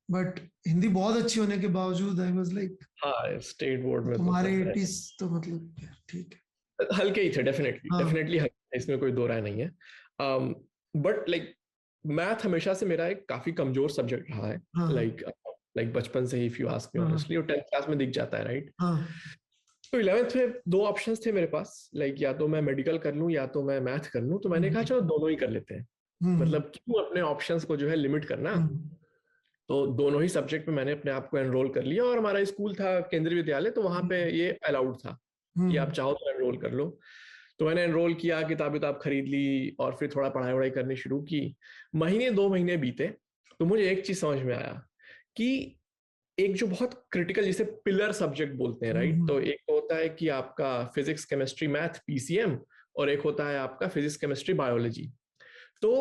बट हिंदी बहुत अच्छी होने के बावजूद आई वाज लाइक हाँ स्टेट बोर्ड में तुम्हारे 80s तो मतलब ठीक है, हल्के ही थे डेफिनेटली इसमें कोई दो राय नहीं है, बट लाइक मैथ हमेशा से मेरा एक काफी कमजोर सब्जेक्ट रहा है, लाइक बचपन से ही, if you ask me honestly, और 10th क्लास में दिख जाता है, राइट? तो 11th में दो ऑप्शंस थे मेरे पास, लाइक या तो मैं मेडिकल कर लूं या तो मैं मैथ कर लूं, तो मैंने कहा चलो दोनों ही कर लेते हैं, मतलब क्यों अपने ऑप्शंस को जो है लिमिट करना। तो दोनों ही सब्जेक्ट में मैंने अपने आप को एनरोल कर लिया, और हमारा स्कूल था केंद्रीय विद्यालय, तो वहां पे ये अलाउड था कि आप चाहो तो एनरोल कर लो। तो मैंने एनरोल किया, किताब खरीद ली, और फिर थोड़ा पढ़ाई वढ़ाई करनी शुरू की। महीने 2 महीने बीते तो मुझे एक चीज समझ में आया कि एक जो बहुत क्रिटिकल, जिसे पिलर सब्जेक्ट बोलते हैं, राइट? तो एक होता है कि आपका फिजिक्स केमिस्ट्री मैथ PCM, और एक होता है आपका फिजिक्स केमिस्ट्री बायोलॉजी। तो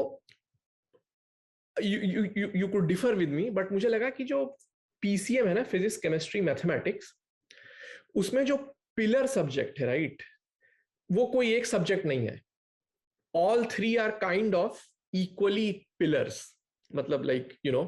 you could differ with me, but मुझे लगा कि जो PCM है ना, फिजिक्स केमिस्ट्री मैथमेटिक्स, उसमें जो पिलर सब्जेक्ट है, राइट, वो कोई एक सब्जेक्ट नहीं है, all 3 are kind of equally pillars. मतलब लाइक यू नो,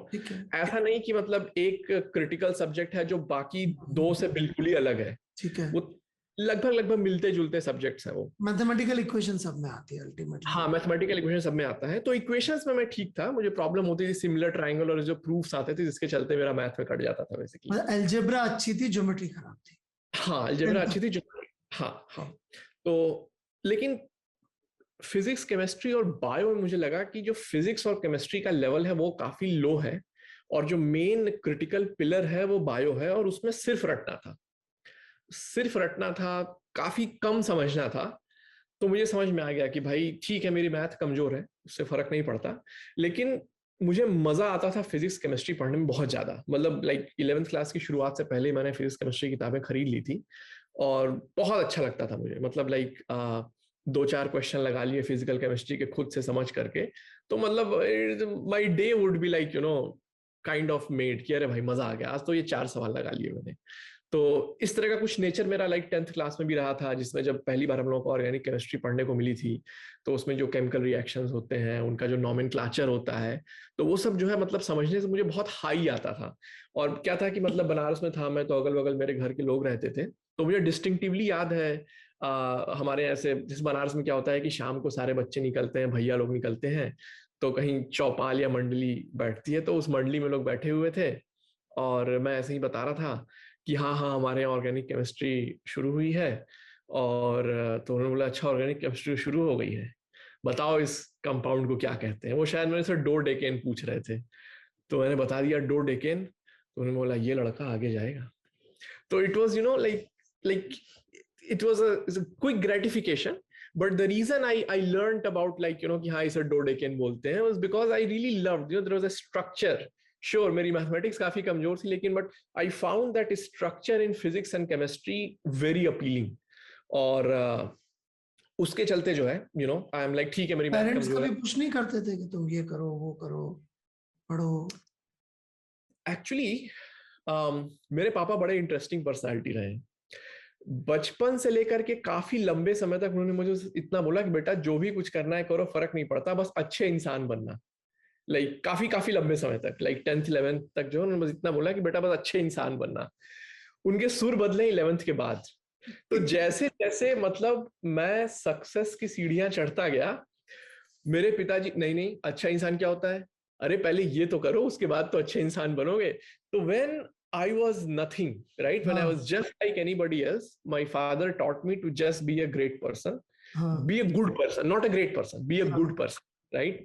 ऐसा नहीं कि मतलब एक क्रिटिकल सब्जेक्ट है जो बाकी 2 से बिल्कुल ही अलग है, ठीक है, वो लगभग मिलते जुलते सब्जेक्ट्स हैं। वो मैथमेटिकल इक्वेशन सब में आती है अल्टीमेटली। हाँ, मैथमेटिकल इक्वेशन सब में आता है। तो इक्वेशंस में मैं ठीक था, मुझे प्रॉब्लम होती थी सिमिलर ट्रायंगल और जो प्रूफ्स आते थे, जिसके चलते मेरा मैथ में कट जाता था बेसिकली। अलजेब्रा अच्छी थी, ज्योमेट्री खराब थी। हाँ, अलजेब्रा अच्छी थी, हाँ। तो लेकिन फिजिक्स केमिस्ट्री और बायो में मुझे लगा कि जो फिजिक्स और केमिस्ट्री का लेवल है वो काफी लो है, और जो मेन क्रिटिकल पिलर है वो बायो है, और उसमें सिर्फ रटना था, काफी कम समझना था। तो मुझे समझ में आ गया कि भाई ठीक है, मेरी मैथ कमजोर है, उससे फर्क नहीं पड़ता, लेकिन मुझे मजा आता था फिजिक्स केमिस्ट्री पढ़ने में बहुत ज्यादा। मतलब लाइक 11th क्लास की शुरुआत से पहले मैंने फिजिक्स केमिस्ट्री किताबें खरीद ली थी, और बहुत अच्छा लगता था मुझे। मतलब लाइक 2-4 क्वेश्चन लगा लिए फिजिकल केमिस्ट्री के खुद से समझ करके, तो मतलब my day would be like you know kind of made कि अरे भाई मजा आ गया, आज तो ये 4 सवाल लगा लिए मैंने। तो इस तरह का कुछ नेचर मेरा लाइक 10th क्लास में भी रहा था, जिसमें जब पहली बार हम लोगों को ऑर्गेनिक केमिस्ट्री पढ़ने को मिली थी, तो उसमें जो केमिकल रिएक्शंस होते हैं, उनका जो नॉमेनक्लेचर होता है, तो वो सब जो है मतलब समझने से मुझे बहुत हाई आता था। और क्या था कि मतलब बनारस में था मैं, तो अगल बगल मेरे घर के लोग रहते थे, तो मुझे डिस्टिंक्टिवली याद है हमारे ऐसे, जिस बनारस में क्या होता है कि शाम को सारे बच्चे निकलते हैं, भैया लोग निकलते हैं, तो कहीं चौपाल या मंडली बैठती है, तो उस मंडली में लोग बैठे हुए थे, और मैं ऐसे ही बता रहा था कि हाँ ऑर्गेनिक केमिस्ट्री शुरू हुई है। और तो उन्होंने बोला अच्छा, ऑर्गेनिक केमिस्ट्री शुरू हो गई है, बताओ इस कंपाउंड को क्या कहते हैं। वो शायद मेरे से डोडेकेन पूछ रहे थे, तो मैंने बता दिया डोडेकेन, तो उन्होंने बोला ये लड़का आगे जाएगा। तो it was you know like it was a quick gratification, but the reason I learned about like you know कि हाँ इसे डोडेकेन बोलते हैं was because I really loved, you know, there was a structure. Sure, मेरी mathematics काफी कमजोर थी, लेकिन but I found that structure in physics and chemistry very appealing. और उसके चलते जो है you know I am like ठीक है, मेरी मैथ पेरेंट्स कमजोर है। कभी पुश नहीं करते थे कि तुम ये करो वो करो पढ़ो? एक्चुअली मेरे पापा बड़े इंटरेस्टिंग पर्सनालिटी रहे। बचपन से लेकर के काफी लंबे समय तक उन्होंने मुझे इतना बोला कि बेटा जो भी कुछ करना है करो, फर्क नहीं पड़ता, बस अच्छे इंसान बनना। लाइक काफी लंबे समय तक, लाइक 10th 11th तक जो उन्होंने बस इतना बोला कि बेटा बस अच्छे इंसान बनना। उनके सुर बदले 11th के बाद। तो जैसे जैसे मतलब मैं सक्सेस की सीढ़ियां चढ़ता गया, मेरे पिताजी नहीं अच्छा इंसान क्या होता है, अरे पहले ये तो करो, उसके बाद तो अच्छे इंसान बनोगे। तो when I was nothing, right? When I was just like anybody else, my father taught me to just be a great person, be a good person, not a great person, be a good person, right?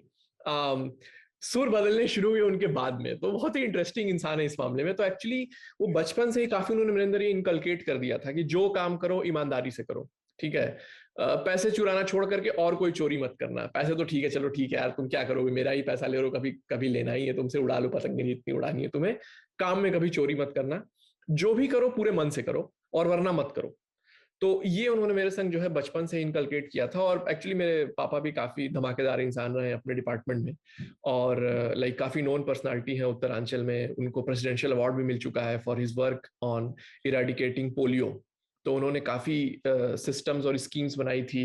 सुर बदलने शुरू हुए उनके बाद में। तो बहुत ही interesting इंसान है इस मामले में। तो एक्चुअली वो बचपन से ही काफी उन्होंने मेरे अंदर ये इनकलकेट कर दिया था कि जो काम करो ईमानदारी से करो, ठीक है? पैसे चुराना छोड़ करके और कोई चोरी मत करना। पैसे तो ठीक है, चलो ठीक है यार, तुम क्या करोगे, मेरा ही पैसा ले रहे हो, कभी कभी लेना ही है, तुमसे उड़ा लो पतंग, जितनी उड़ानी है तुम्हें। काम में कभी चोरी मत करना, जो भी करो पूरे मन से करो, और वरना मत करो। तो ये उन्होंने मेरे संग जो है बचपन से इनकलकेट किया था। और एक्चुअली मेरे पापा भी काफी धमाकेदार इंसान रहे अपने डिपार्टमेंट में, और लाइक काफी नोन पर्सनालिटी है उत्तरांचल में। उनको प्रेसिडेंशियल अवार्ड भी मिल चुका है for his work on eradicating polio. तो उन्होंने काफी सिस्टम्स और स्कीम्स बनाई थी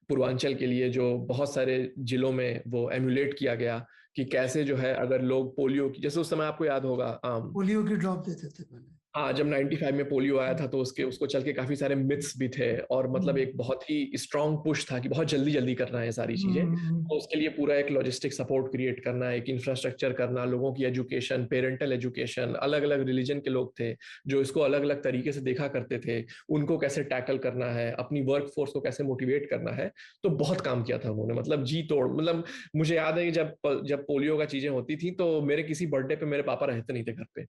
पूर्वांचल के लिए जो बहुत सारे जिलों में वो एमुलेट किया गया कि कैसे जो है अगर लोग पोलियो की, जैसे उस समय आपको याद होगा पोलियो की ड्रॉप देते थे पहले। हाँ, जब 95 में पोलियो आया था तो उसको चल के काफी सारे मिथ्स भी थे, और मतलब एक बहुत ही स्ट्रांग पुश था कि बहुत जल्दी जल्दी करना है सारी चीजें। तो उसके लिए पूरा एक लॉजिस्टिक सपोर्ट क्रिएट करना, एक इंफ्रास्ट्रक्चर करना, लोगों की एजुकेशन, पेरेंटल एजुकेशन, अलग अलग रिलीजन के लोग थे जो इसको अलग अलग तरीके से देखा करते थे, उनको कैसे टैकल करना है, अपनी वर्क फोर्स को कैसे मोटिवेट करना है। तो बहुत काम किया था उन्होंने, मतलब जी तोड़। मतलब मुझे याद है कि जब पोलियो का चीजें होती थी तो मेरे किसी बर्थडे पे मेरे पापा रहते नहीं थे घर पे,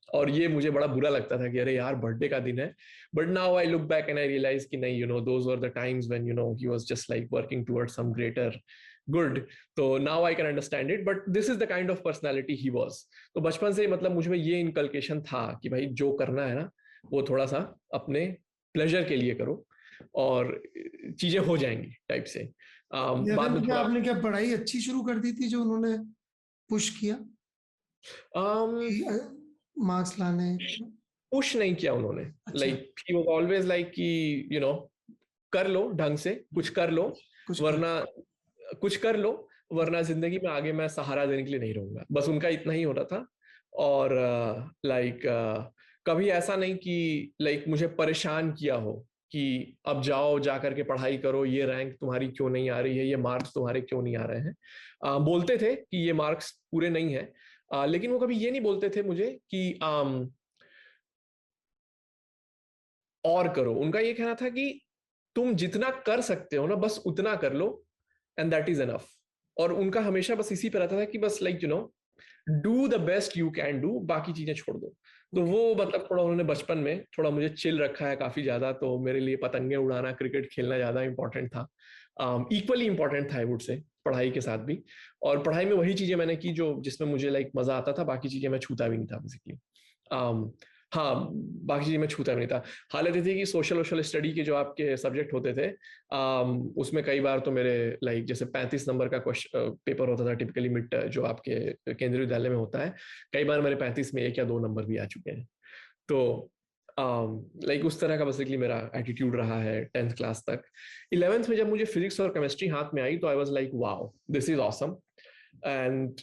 और ये मुझे बड़ा बुरा लगता था कि अरे यार बर्थडे का दिन है। But now I look back and I realise कि नहीं, those were the times when he was just like working towards some greater good. तो now I can understand it, but this is the kind of personality he was. तो बचपन से मतलब मुझ में ये इनकलकेशन था कि भाई जो करना है ना वो थोड़ा सा अपने प्लेजर के लिए करो और चीजें हो जाएंगी टाइप से। बाद में थोड़ा आपने क्या पढ़ाई अच्छी शुरू कर दी थी जो उन्होंने पुश किया मार्क्स लाने? पुश नहीं किया उन्होंने, like he was always like कि कर लो ढंग से, कुछ कर लो, वरना कुछ कर लो, वरना जिंदगी में आगे मैं सहारा देने के लिए नहीं रहूंगा। बस उनका इतना ही हो रहा था। और लाइक कभी ऐसा नहीं कि लाइक मुझे परेशान किया हो कि अब जाओ जा करके पढ़ाई करो, ये रैंक तुम्हारी क्यों नहीं आ रही है, ये मार्क्स तुम्हारे क्यों नहीं आ रहे हैं। बोलते थे कि ये मार्क्स पूरे नहीं है, लेकिन वो कभी ये नहीं बोलते थे मुझे कि और करो। उनका ये कहना था कि तुम जितना कर सकते हो ना बस उतना कर लो, एंड दैट इज एनफ। और उनका हमेशा बस इसी पे रहता था कि बस like do the best you can do, बाकी चीजें छोड़ दो। तो वो मतलब थोड़ा उन्होंने बचपन में थोड़ा मुझे चिल रखा है काफी ज्यादा। तो मेरे लिए पतंगे उड़ाना, क्रिकेट खेलना ज्यादा इंपॉर्टेंट था, इक्वली इंपॉर्टेंट था आई वुड से, पढ़ाई के साथ भी। और पढ़ाई में वही चीजें मैंने की जो जिसमें मुझे लाइक मजा आता था, बाकी चीजें मैं छूता भी नहीं था बेसिकली। हाँ, बाकी चीजें मैं छूता भी नहीं था। हालत ये थी कि सोशल स्टडी के जो आपके सब्जेक्ट होते थे, उसमें कई बार तो मेरे लाइक जैसे 35 नंबर का क्वेश्चन पेपर होता था टिपिकली मिड जो आपके केंद्रीय विद्यालय में होता है, कई बार मेरे 35 में 1 या 2 नंबर भी आ चुके हैं। तो लाइक उस तरह का बेसिकली मेरा एटीट्यूड रहा है 10th क्लास तक। 11th में जब मुझे फिजिक्स और केमिस्ट्री हाथ में आई तो I was like wow, this is awesome, and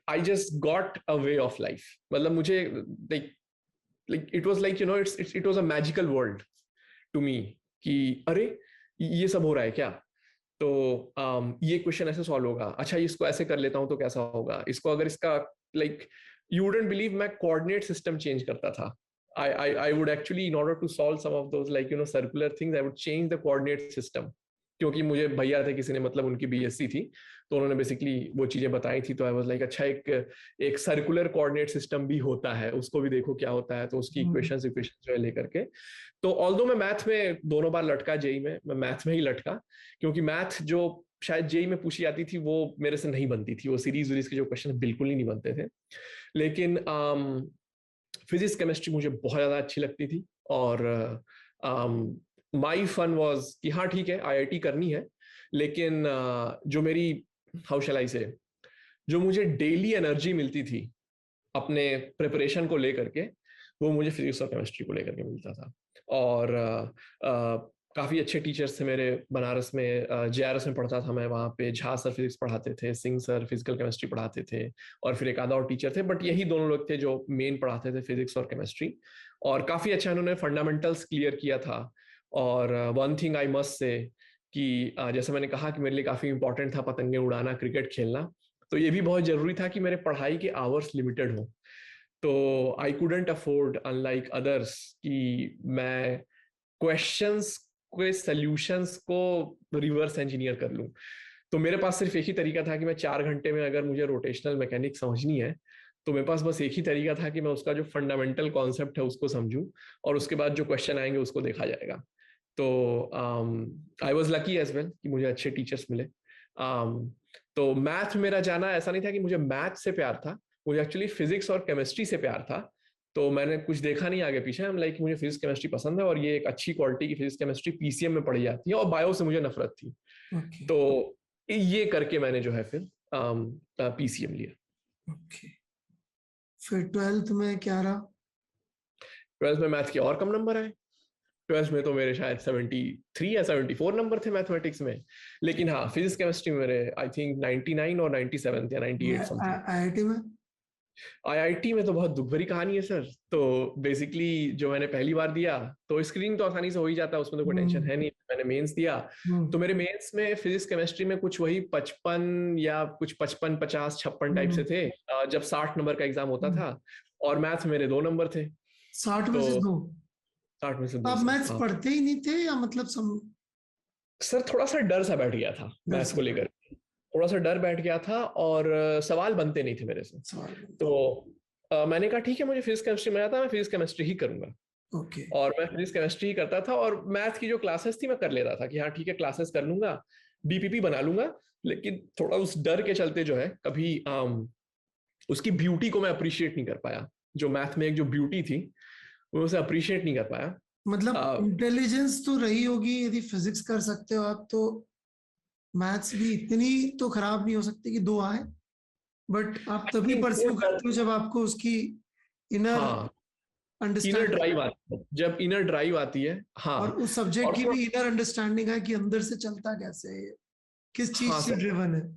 I just got a way of life. मतलब मुझे like it was like it was a magical world to me कि अरे ये सब हो रहा है क्या। तो ये क्वेश्चन ऐसे सॉल्व होगा, अच्छा इसको ऐसे कर लेता हूँ तो कैसा होगा, इसको अगर इसका लाइक यू वुडंट बिलीव मैं कोऑर्डिनेट सिस्टम चेंज करता था। I would actually, in order to solve some of those like circular things, I would change the coordinate system, क्योंकि मुझे भैया थे किसी ने, मतलब उनकी बीएससी थी, तो उन्होंने बेसिकली वो चीजें बताई थी। तो आई वाज लाइक अच्छा एक सर्कुलर कोऑर्डिनेट सिस्टम भी होता है, उसको भी देखो क्या होता है। तो उसकी इक्वेशंस जो है लेकर के, तो ऑल्दो मैं मैथ में दोनों बार लटका, जेई में मैं मैथ में ही लटका, क्योंकि मैथ जो शायद जेई में पूछी जाती थी वो मेरे से नहीं बनती थी, वो सीरीज के जो क्वेश्चन बिल्कुल ही नहीं बनते थे। लेकिन फिजिक्स केमिस्ट्री मुझे बहुत ज्यादा अच्छी लगती थी। और माई फन वॉज कि हाँ ठीक है आईआईटी करनी है, लेकिन जो मेरी हाउ शैल आई से, जो मुझे डेली एनर्जी मिलती थी अपने प्रिपरेशन को लेकर के, वो मुझे फिजिक्स और केमिस्ट्री को लेकर के मिलता था। और काफी अच्छे टीचर्स थे मेरे बनारस में, जेआरएस में पढ़ता था मैं, वहाँ पे झा सर फिजिक्स पढ़ाते थे, सिंह सर फिजिकल केमिस्ट्री पढ़ाते थे, और फिर एक आधा और टीचर थे, बट यही दोनों लोग थे जो मेन पढ़ाते थे फिजिक्स और केमिस्ट्री। और काफी अच्छा उन्होंने फंडामेंटल्स क्लियर किया था। और वन थिंग आई मस्ट से कि जैसे मैंने कहा कि मेरे लिए काफी इंपॉर्टेंट था पतंगे उड़ाना, क्रिकेट खेलना, तो ये भी बहुत जरूरी था कि मेरे पढ़ाई के आवर्स लिमिटेड हो। तो I couldn't afford unlike others कि मैं क्वेश्चंस के सॉल्यूशंस को रिवर्स इंजीनियर कर लूं। तो मेरे पास सिर्फ एक ही तरीका था कि मैं 4 घंटे में अगर मुझे रोटेशनल मैकेनिक्स समझनी है तो मेरे पास बस एक ही तरीका था कि मैं उसका जो फंडामेंटल कॉन्सेप्ट है उसको समझूं, और उसके बाद जो क्वेश्चन आएंगे उसको देखा जाएगा। तो I was lucky as well कि मुझे अच्छे टीचर्स मिले। तो मैथ मेरा जाना ऐसा नहीं था कि मुझे मैथ से प्यार था, मुझे एक्चुअली फिजिक्स और केमिस्ट्री से प्यार था। तो मैंने कुछ देखा नहीं आगे पीछे, हम लाइक मुझे फिजिक्स केमिस्ट्री पसंद है, और ये एक अच्छी क्वालिटी की फिजिक्स केमिस्ट्री पीसीएम में पढ़ी जाती है, और बायो से मुझे नफरत थी। तो ये करके मैंने जो है फिर पीसीएम लिया। फिर 12th में क्या रहा? 12th में मैथ के और कम नंबर आए। 12th में तो मेरे शायद 73 या 74 नंबर थे मैथमेटिक्स में, लेकिन हाँ फिजिक्स केमिस्ट्री मेरे आई थिंक 99 और 97 या 98 समथिंग। आईआईटी में? आईआईटी में तो बहुत दुख भरी कहानी है सर। तो बेसिकली जो मैंने पहली बार दिया तो स्क्रीनिंग तो आसानी से हो ही जाता है, उसमें तो कोई टेंशन है नहीं। मैंने मेंस दिया तो मेरे मेंस में फिजिक्स केमिस्ट्री में कुछ वही 55 या कुछ 55 50 56 टाइप से थे, जब 60 नंबर का एग्जाम होता था। और मैथ्स मेरे 2 नंबर थे। 60 में से 2? 60 में से 2। आप मैथ्स पढ़ते ही नहीं थे या मतलब सर थोड़ा सा डर सा बैठ गया था मैथ्स को लेकर, थोड़ा सा डर बैठ गया था और सवाल बनते नहीं थे मेरे से। तो मैंने कहा ठीक है, मुझे फिजिक्स केमिस्ट्री में आता है, मैं फिजिक्स केमिस्ट्री ही करूंगा। और मैं फिजिक्स केमिस्ट्री ही करता था, और मैथ की जो क्लासेस थी मैं कर लेता था कि हाँ ठीक है क्लासेस कर लूंगा, बीपीपी बना लूंगा। लेकिन थोड़ा उस डर के चलते जो है कभी उसकी ब्यूटी को मैं अप्रिशिएट नहीं कर पाया। जो मैथ में एक जो ब्यूटी थी वो उसे अप्रिशिएट नहीं कर पाया। मतलब इंटेलिजेंस तो रही होगी, यदि फिजिक्स कर सकते हो आप तो मैथ्स भी इतनी तो खराब नहीं हो सकती कि 2 आए। बट आप तभी परस्यू करते हो जब आपको उसकी इनर ड्राइव आती है, जब इनर ड्राइव आती है। हाँ, और उस सब्जेक्ट की भी इनर अंडरस्टैंडिंग है कि अंदर से चलता कैसे है, किस चीज से ड्रिवन है।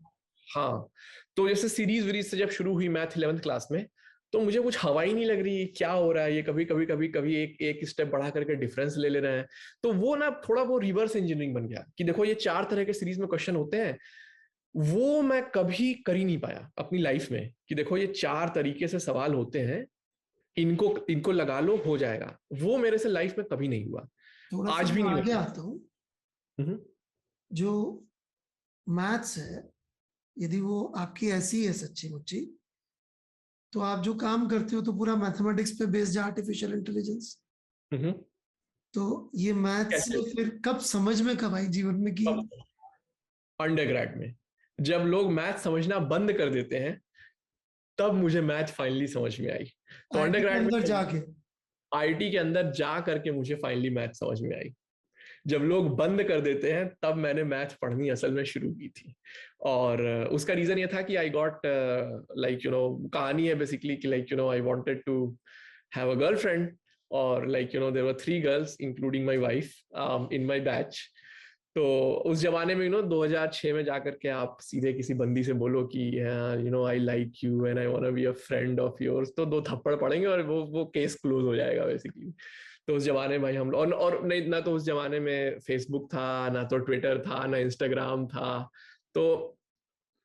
हाँ, तो जैसे सीरीज वीरीज से जब शुरू हुई मैथ 11th क्लास में, तो मुझे कुछ हवा ही नहीं लग रही, क्या हो रहा है ये, कभी एक स्टेप बढ़ा करके डिफरेंस ले रहे हैं। तो वो ना थोड़ा वो रिवर्स इंजीनियरिंग बन गया कि देखो ये 4 तरह के सीरीज में क्वेश्चन होते हैं। वो मैं कभी कर ही नहीं पाया अपनी लाइफ में कि देखो ये 4 तरीके से सवाल होते हैं, इनको लगा लो हो जाएगा। वो मेरे से लाइफ में कभी नहीं हुआ, आज भी नहीं होता। आता हूं, जो मैथ्स है यदि वो आपकी ऐसी है सच्ची मुच्ची, तो आप जो काम करते हो तो पूरा मैथमेटिक्स पे बेस्ड है, आर्टिफिशियल इंटेलिजेंस। तो ये मैथ्स फिर कब समझ में कब आई जीवन में कि अंडरग्रेड में जब लोग मैथ समझना बंद कर देते हैं तब मुझे मैथ फाइनली समझ में आई। तो अंडरग्रेड में जाके आईटी के अंदर जा करके मुझे फाइनली मैथ समझ में आई। जब लोग बंद कर देते हैं तब मैंने मैथ पढ़नी असल में शुरू की थी। और उसका रीजन ये था कि आई गॉट लाइक कहानी है बेसिकली कि like I wanted to have a girlfriend, और like there were 3 girls including my wife in my batch. तो उस जमाने में 2006 में जाकर के आप सीधे किसी बंदी से बोलो कि I like you and I want to be a friend of yours, तो 2 थप्पड़ पड़ेंगे और वो केस क्लोज हो जाएगा बेसिकली। तो उस जमाने में हम और नहीं ना, तो उस जमाने में फेसबुक था ना, तो ट्विटर था ना, इंस्टाग्राम था। तो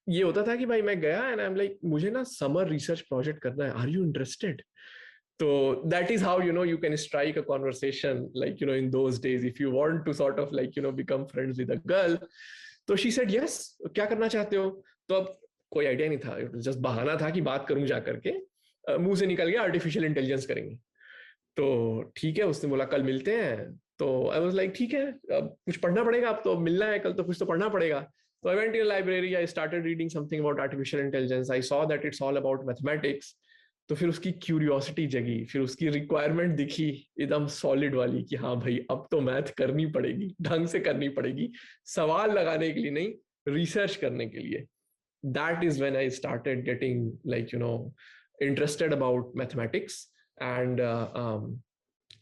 ये होता था कि भाई मैं गया एंड आई एम लाइक मुझे ना समर रिसर्च प्रोजेक्ट करना है, are you interested? So that is how you can strike a conversation like in those days if you want to sort of like become friends with a girl. तो she said yes, क्या करना चाहते हो? तो अब कोई idea नहीं था, जस्ट बहाना था कि बात करूं जा करके, मुंह से निकल गया आर्टिफिशियल इंटेलिजेंस करेंगे। तो ठीक है, उसने बोला कल मिलते हैं। तो आई वाज लाइक ठीक है, अब कुछ पढ़ना पड़ेगा, अब तो मिलना है कल तो कुछ तो पढ़ना पड़ेगा। तो I went to the library, I started reading something about artificial intelligence, I saw that it's all about mathematics. तो फिर उसकी क्यूरियोसिटी जगी, फिर उसकी रिक्वायरमेंट दिखी एकदम सॉलिड वाली कि हाँ भाई अब तो मैथ करनी पड़ेगी, ढंग से करनी पड़ेगी, सवाल लगाने के लिए नहीं, रिसर्च करने के लिए। That is when I started getting like interested about mathematics and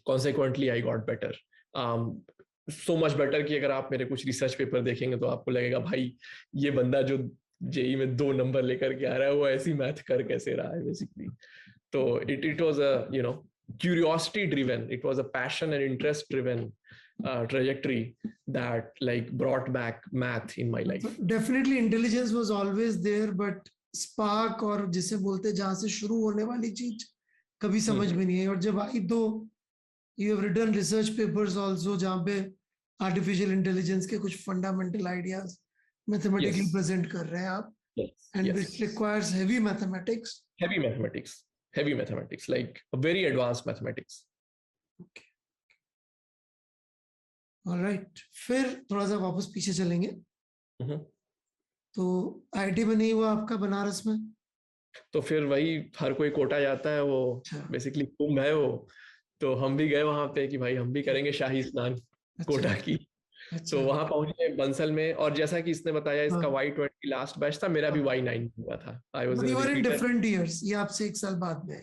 consequently I got better, so much better कि अगर आप मेरे कुछ रिसर्च पेपर देखेंगे तो आपको लगेगा भाई ये बंदा जो जेई में 2 नंबर लेकर के आ रहा है वो ऐसी मैथ कर कैसे रहा है बेसिकली। तो it was a curiosity driven, it was a passion and interest driven trajectory that like brought back math in my life. Definitely intelligence was always there, but spark और जिसे बोलते जहां से शुरू होने वाली चीज कभी समझ में नहीं आई। और जब आई तो you have written research papers also जहाँ पे artificial intelligence के कुछ fundamental ideas mathematically present कर रहे हैं आप, and which requires heavy mathematics, like a very advanced mathematics. Okay. All right, फिर थोड़ा सा वापस पीछे चलेंगे। तो आईटी में नहीं हुआ आपका, बनारस में? तो फिर वही हर कोई कोटा जाता है, वो बेसिकली कुंभ है वो, तो हम भी गए वहां पे कि भाई हम भी करेंगे शाही स्नान कोटा की। तो वहां पहुंचे बंसल में, और जैसा कि इसने बताया इसका Y20 लास्ट बैच था, मेरा भी Y9 हुआ था। I was in different years, ये आपसे 1 साल बाद में।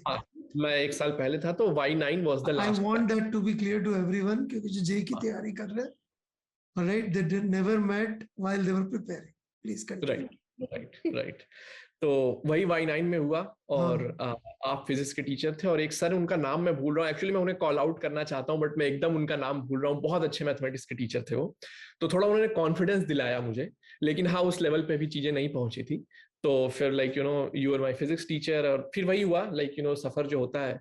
मैं 1 साल पहले था, तो Y9 was the last. I want that to be clear to everyone, क्योंकि जो जेई की तैयारी कर रहे हैं, right, they did never met while they were preparing. Please continue. Right. तो वही Y9 में हुआ, और आप फिजिक्स के टीचर थे, और एक सर, उनका नाम मैं भूल रहा हूँ, एक्चुअली मैं उन्हें कॉल आउट करना चाहता हूँ, बट मैं एकदम उनका नाम भूल रहा हूँ। बहुत अच्छे मैथमेटिक्स के टीचर थे वो, तो थोड़ा उन्होंने कॉन्फिडेंस दिलाया मुझे, लेकिन हाँ, उस लेवल पे भी चीजें नहीं पहुंची थी। तो फिर like you are my physics teacher, और फिर वही हुआ, लाइक सफर जो होता है,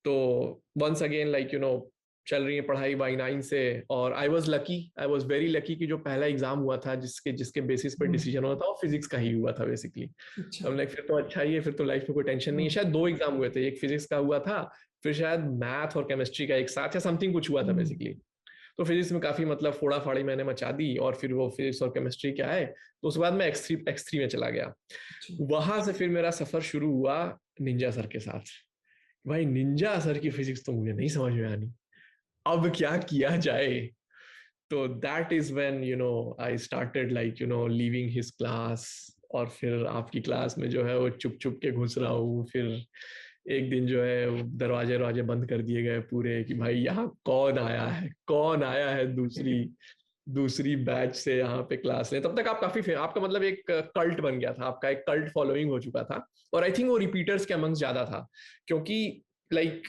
तो वंस अगेन लाइक चल रही है पढ़ाई Y9 से। और आई वॉज वेरी लकी कि जो पहला एग्जाम हुआ था जिसके बेसिस पे डिसीजन हुआ था, वो फिजिक्स का ही हुआ था बेसिकली। हम लाइक फिर तो अच्छा ही है, फिर तो लाइफ में कोई टेंशन नहीं है। शायद 2 एग्जाम हुए थे, एक फिजिक्स का हुआ था, फिर शायद मैथ और केमिस्ट्री का एक साथ या समथिंग कुछ हुआ था बेसिकली। तो फिजिक्स में काफी मतलब फोड़ा फाड़ी मैंने मचा दी, और फिर वो फिजिक्स और केमिस्ट्री के आए, तो उसके बाद मैं X3 में चला गया। वहां से फिर मेरा सफर शुरू हुआ निंजा सर के साथ। भाई निंजा सर की फिजिक्स तो मुझे नहीं समझ में आनी, अब क्या किया जाए। तो that is when I started like leaving his class, और फिर आपकी क्लास में जो है वो चुप चुप के घुस रहा हूँ। फिर एक दिन जो है दरवाजे बंद कर दिए गए पूरे, कि भाई यहाँ कौन आया है दूसरी बैच से यहाँ पे क्लास ले। तब तक आप काफी आपका मतलब एक कल्ट बन गया था, आपका एक कल्ट फॉलोइंग हो चुका था, और आई थिंक वो रिपीटर्स के अमंग्स ज्यादा था, क्योंकि लाइक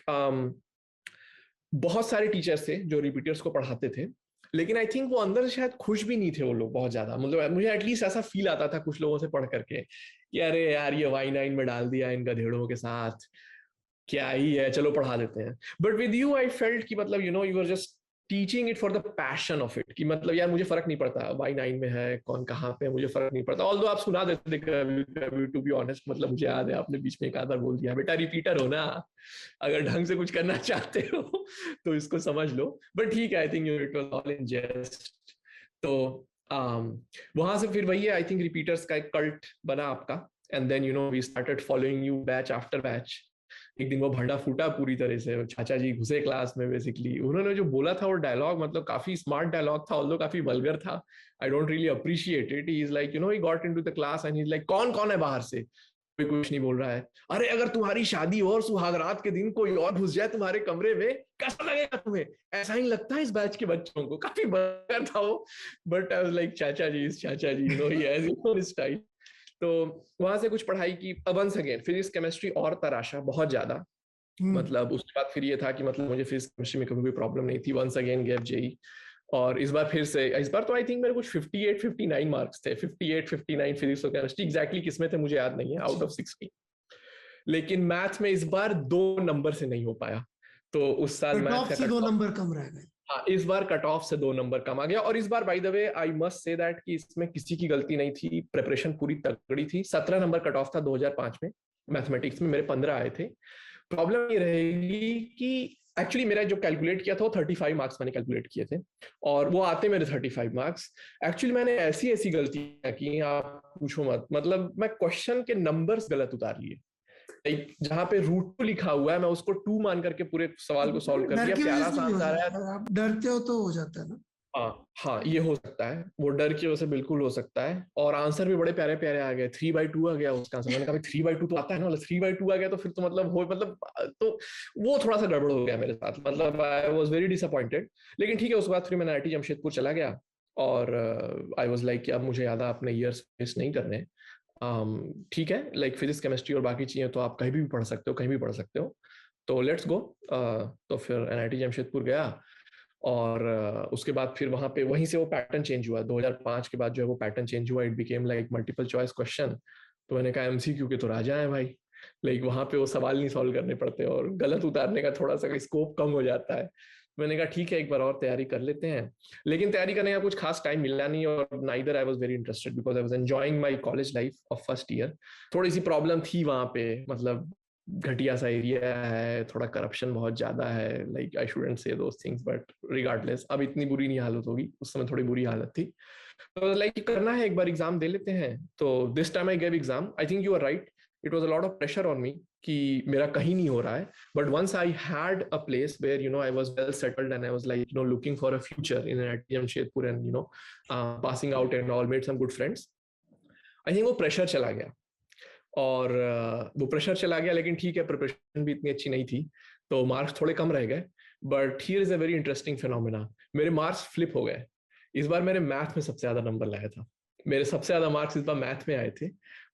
बहुत सारे टीचर्स थे जो रिपीटर्स को पढ़ाते थे, लेकिन आई थिंक वो अंदर से शायद खुश भी नहीं थे वो लोग बहुत ज्यादा। मतलब मुझे एटलीस्ट ऐसा फील आता था कुछ लोगों से पढ़ करके कि अरे यार ये Y9 में डाल दिया इन गधेड़ों के साथ, क्या ही है, चलो पढ़ा देते हैं। But with you I felt कि मतलब you are just teaching it for the passion of it, कि मतलब यार मुझे फर्क नहीं पड़ता Y9 में है कौन कहाँ पे, मुझे फर्क नहीं पड़ता। ऑल्दो आप सुना देते कभी, टू बी ऑनेस्ट, मतलब मुझे याद है आपने बीच में एक आध बार बोल दिया, बेटा रिपीटर हो ना, अगर ढंग से कुछ करना चाहते हो तो इसको समझ लो। बट ठीक है, I think it was all in jest. तो वहां से फिर वही है, आई थिंक रिपीटर्स का एक कल्ट बना आपका, and then we started following you batch after batch. एक दिन वो भंडा फूटा पूरी तरह से, चाचा जी घुसे क्लास में, बेसिकली उन्होंने जो बोला था वो डायलॉग, मतलब काफी स्मार्ट डायलॉग था, ऑल्दो काफी वल्गर था। I don't really appreciate it. He is like he got into the class and he is like, कौन है बाहर से? कोई कुछ नहीं बोल रहा है। अरे अगर तुम्हारी शादी और सुहागरात के दिन कोई और घुस जाए तुम्हारे कमरे में, कैसा लगेगा तुम्हें? ऐसा ही लगता है इस बैच के बच्चों को। काफी वल्गर था वो, बट आई वाज लाइक चाचा जी he has his own style. तो वहां से कुछ पढ़ाई की, वंस अगेन फिजिक्स केमिस्ट्री और तराशा बहुत ज्यादा। मतलब उसके बाद फिर ये था कि मतलब मुझे फिजिक्स केमिस्ट्री में कभी भी प्रॉब्लम नहीं थी। वंस अगेन गेव जेई, और इस बार तो आई थिंक मेरे कुछ 58-59 मार्क्स थे, 58-59 फिजिक्स और केमिस्ट्री। एग्जैक्टली किसमें थे मुझे याद नहीं है, आउट ऑफ 60। लेकिन मैथ में इस बार 2 नंबर से नहीं हो पाया, तो उस साल मैथ से 2 नंबर कम रह गए। हाँ, इस बार कट ऑफ से 2 नंबर कम आ गया। और इस बार by the way I must say that कि इसमें किसी की गलती नहीं थी, प्रिपरेशन पूरी तगड़ी थी। 17 नंबर कट ऑफ था 2005 में मैथमेटिक्स में, मेरे 15 आए थे। प्रॉब्लम ये रहेगी कि एक्चुअली मेरा जो कैलकुलेट किया था वो 35 मार्क्स मैंने कैलकुलेट किए थे, और वो आते मेरे 35 मार्क्स। एक्चुअली मैंने ऐसी गलतियां की, आप पूछो मत। मतलब मैं क्वेश्चन के नंबर्स गलत उतार लिए, जहां पे रूट 2 लिखा हुआ है मैं उसको 2 मान करके पूरे सवाल को सॉल्व कर दिया। प्यारा सा आंसर आया। आप डरते हो तो हो जाता है ना। हाँ, ये हो सकता है, वो डर की वजह से बिल्कुल हो सकता है। और आंसर भी बड़े प्यारे प्यारे आ गए। 3/2 आ गया उसका आंसर। मैंने कहा 3/2 तो आता है ना, 3/2 आ गया तो फिर तो मतलब तो वो थोड़ा सा गड़बड़ हो गया मेरे साथ। मतलब आई वाज वेरी डिसअपॉइंटेड। लेकिन ठीक है, उसके बाद फिर मैं IIT जमशेदपुर चला गया, और आई वाज लाइक अब मुझे ज्यादा अपने ईयर्स वेस्ट नहीं करने। ठीक है, लाइक फिजिक्स केमिस्ट्री और बाकी चीजें तो आप कहीं भी पढ़ सकते हो, तो लेट्स गो। तो फिर NIT जमशेदपुर गया, और उसके बाद फिर वहीं से वो पैटर्न चेंज हुआ। 2005 के बाद जो है वो पैटर्न चेंज हुआ। It became like multiple choice question. तो मैंने कहा MCQ के तो राजा है भाई, लाइक वहां पे वो सवाल नहीं सॉल्व करने पड़ते, और गलत उतारने का थोड़ा सा स्कोप कम हो जाता है। मैंने कहा ठीक है, एक बार और तैयारी कर लेते हैं। लेकिन तैयारी करने का कुछ खास टाइम मिला नहीं, और neither I was very interested because I was enjoying my college life of first year. थोड़ी सी प्रॉब्लम थी वहां पे, मतलब घटिया सा एरिया है, थोड़ा करप्शन बहुत ज्यादा है। लाइक आई शुडंट से दोस थिंग्स, बट रिगार्डलेस अब इतनी बुरी नहीं हालत होगी, उस समय थोड़ी बुरी हालत थी। तो लाइक करना है, एक बार एग्जाम दे लेते हैं। तो this time I give exam. I think you are right, it was a lot of pressure on me कि मेरा कहीं नहीं हो रहा है। But once I had a place where I was well settled and I was like looking for a future in NIT Jamshedpur and passing out and all, made some good friends, I think वो pressure चला गया। और वो pressure चला गया, लेकिन ठीक है, प्रिपरेशन भी इतनी अच्छी नहीं थी तो मार्क्स थोड़े कम रह गए। But here is a very interesting phenomena, मेरे मार्क्स फ्लिप हो गए। इस बार मैंने मैथ में सबसे ज्यादा नंबर लाया था, मेरे सबसे ज्यादा मार्क्स इस बार मैथ में आए थे,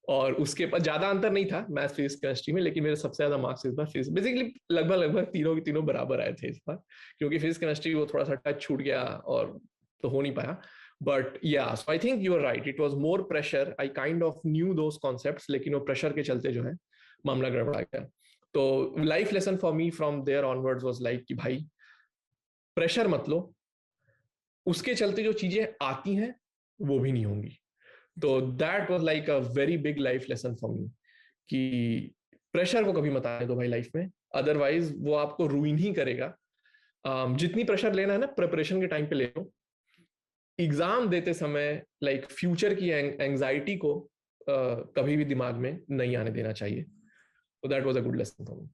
और उसके पास ज्यादा अंतर नहीं था मैथ फिजिक्स केमिस्ट्री में, लेकिन मेरे सबसे ज्यादा मार्क्स इस बार फिजिक्स, बेसिकली लगभग तीनों के तीनों बराबर आए थे इस बार, क्योंकि फिजिक्स केमिस्ट्री वो थोड़ा सा टच छूट गया और तो हो नहीं पाया। But yeah, so I think you are right. It was more pressure. I kind of knew those concepts, लेकिन वो pressure के चलते जो है मामला गड़बड़ा गया। तो life lesson for me from there onwards was like कि भाई pressure मत लो, उसके चलते जो चीजें आती हैं वो भी नहीं होंगी। तो that was like a very big life lesson for me कि प्रेशर को कभी मत आने दो भाई लाइफ में, अदरवाइज वो आपको रुइन ही करेगा। जितनी प्रेशर लेना है ना प्रिपरेशन के टाइम पे ले लो, एग्जाम देते समय लाइक फ्यूचर की एंजाइटी को कभी भी दिमाग में नहीं आने देना चाहिए। So that was a good lesson for me.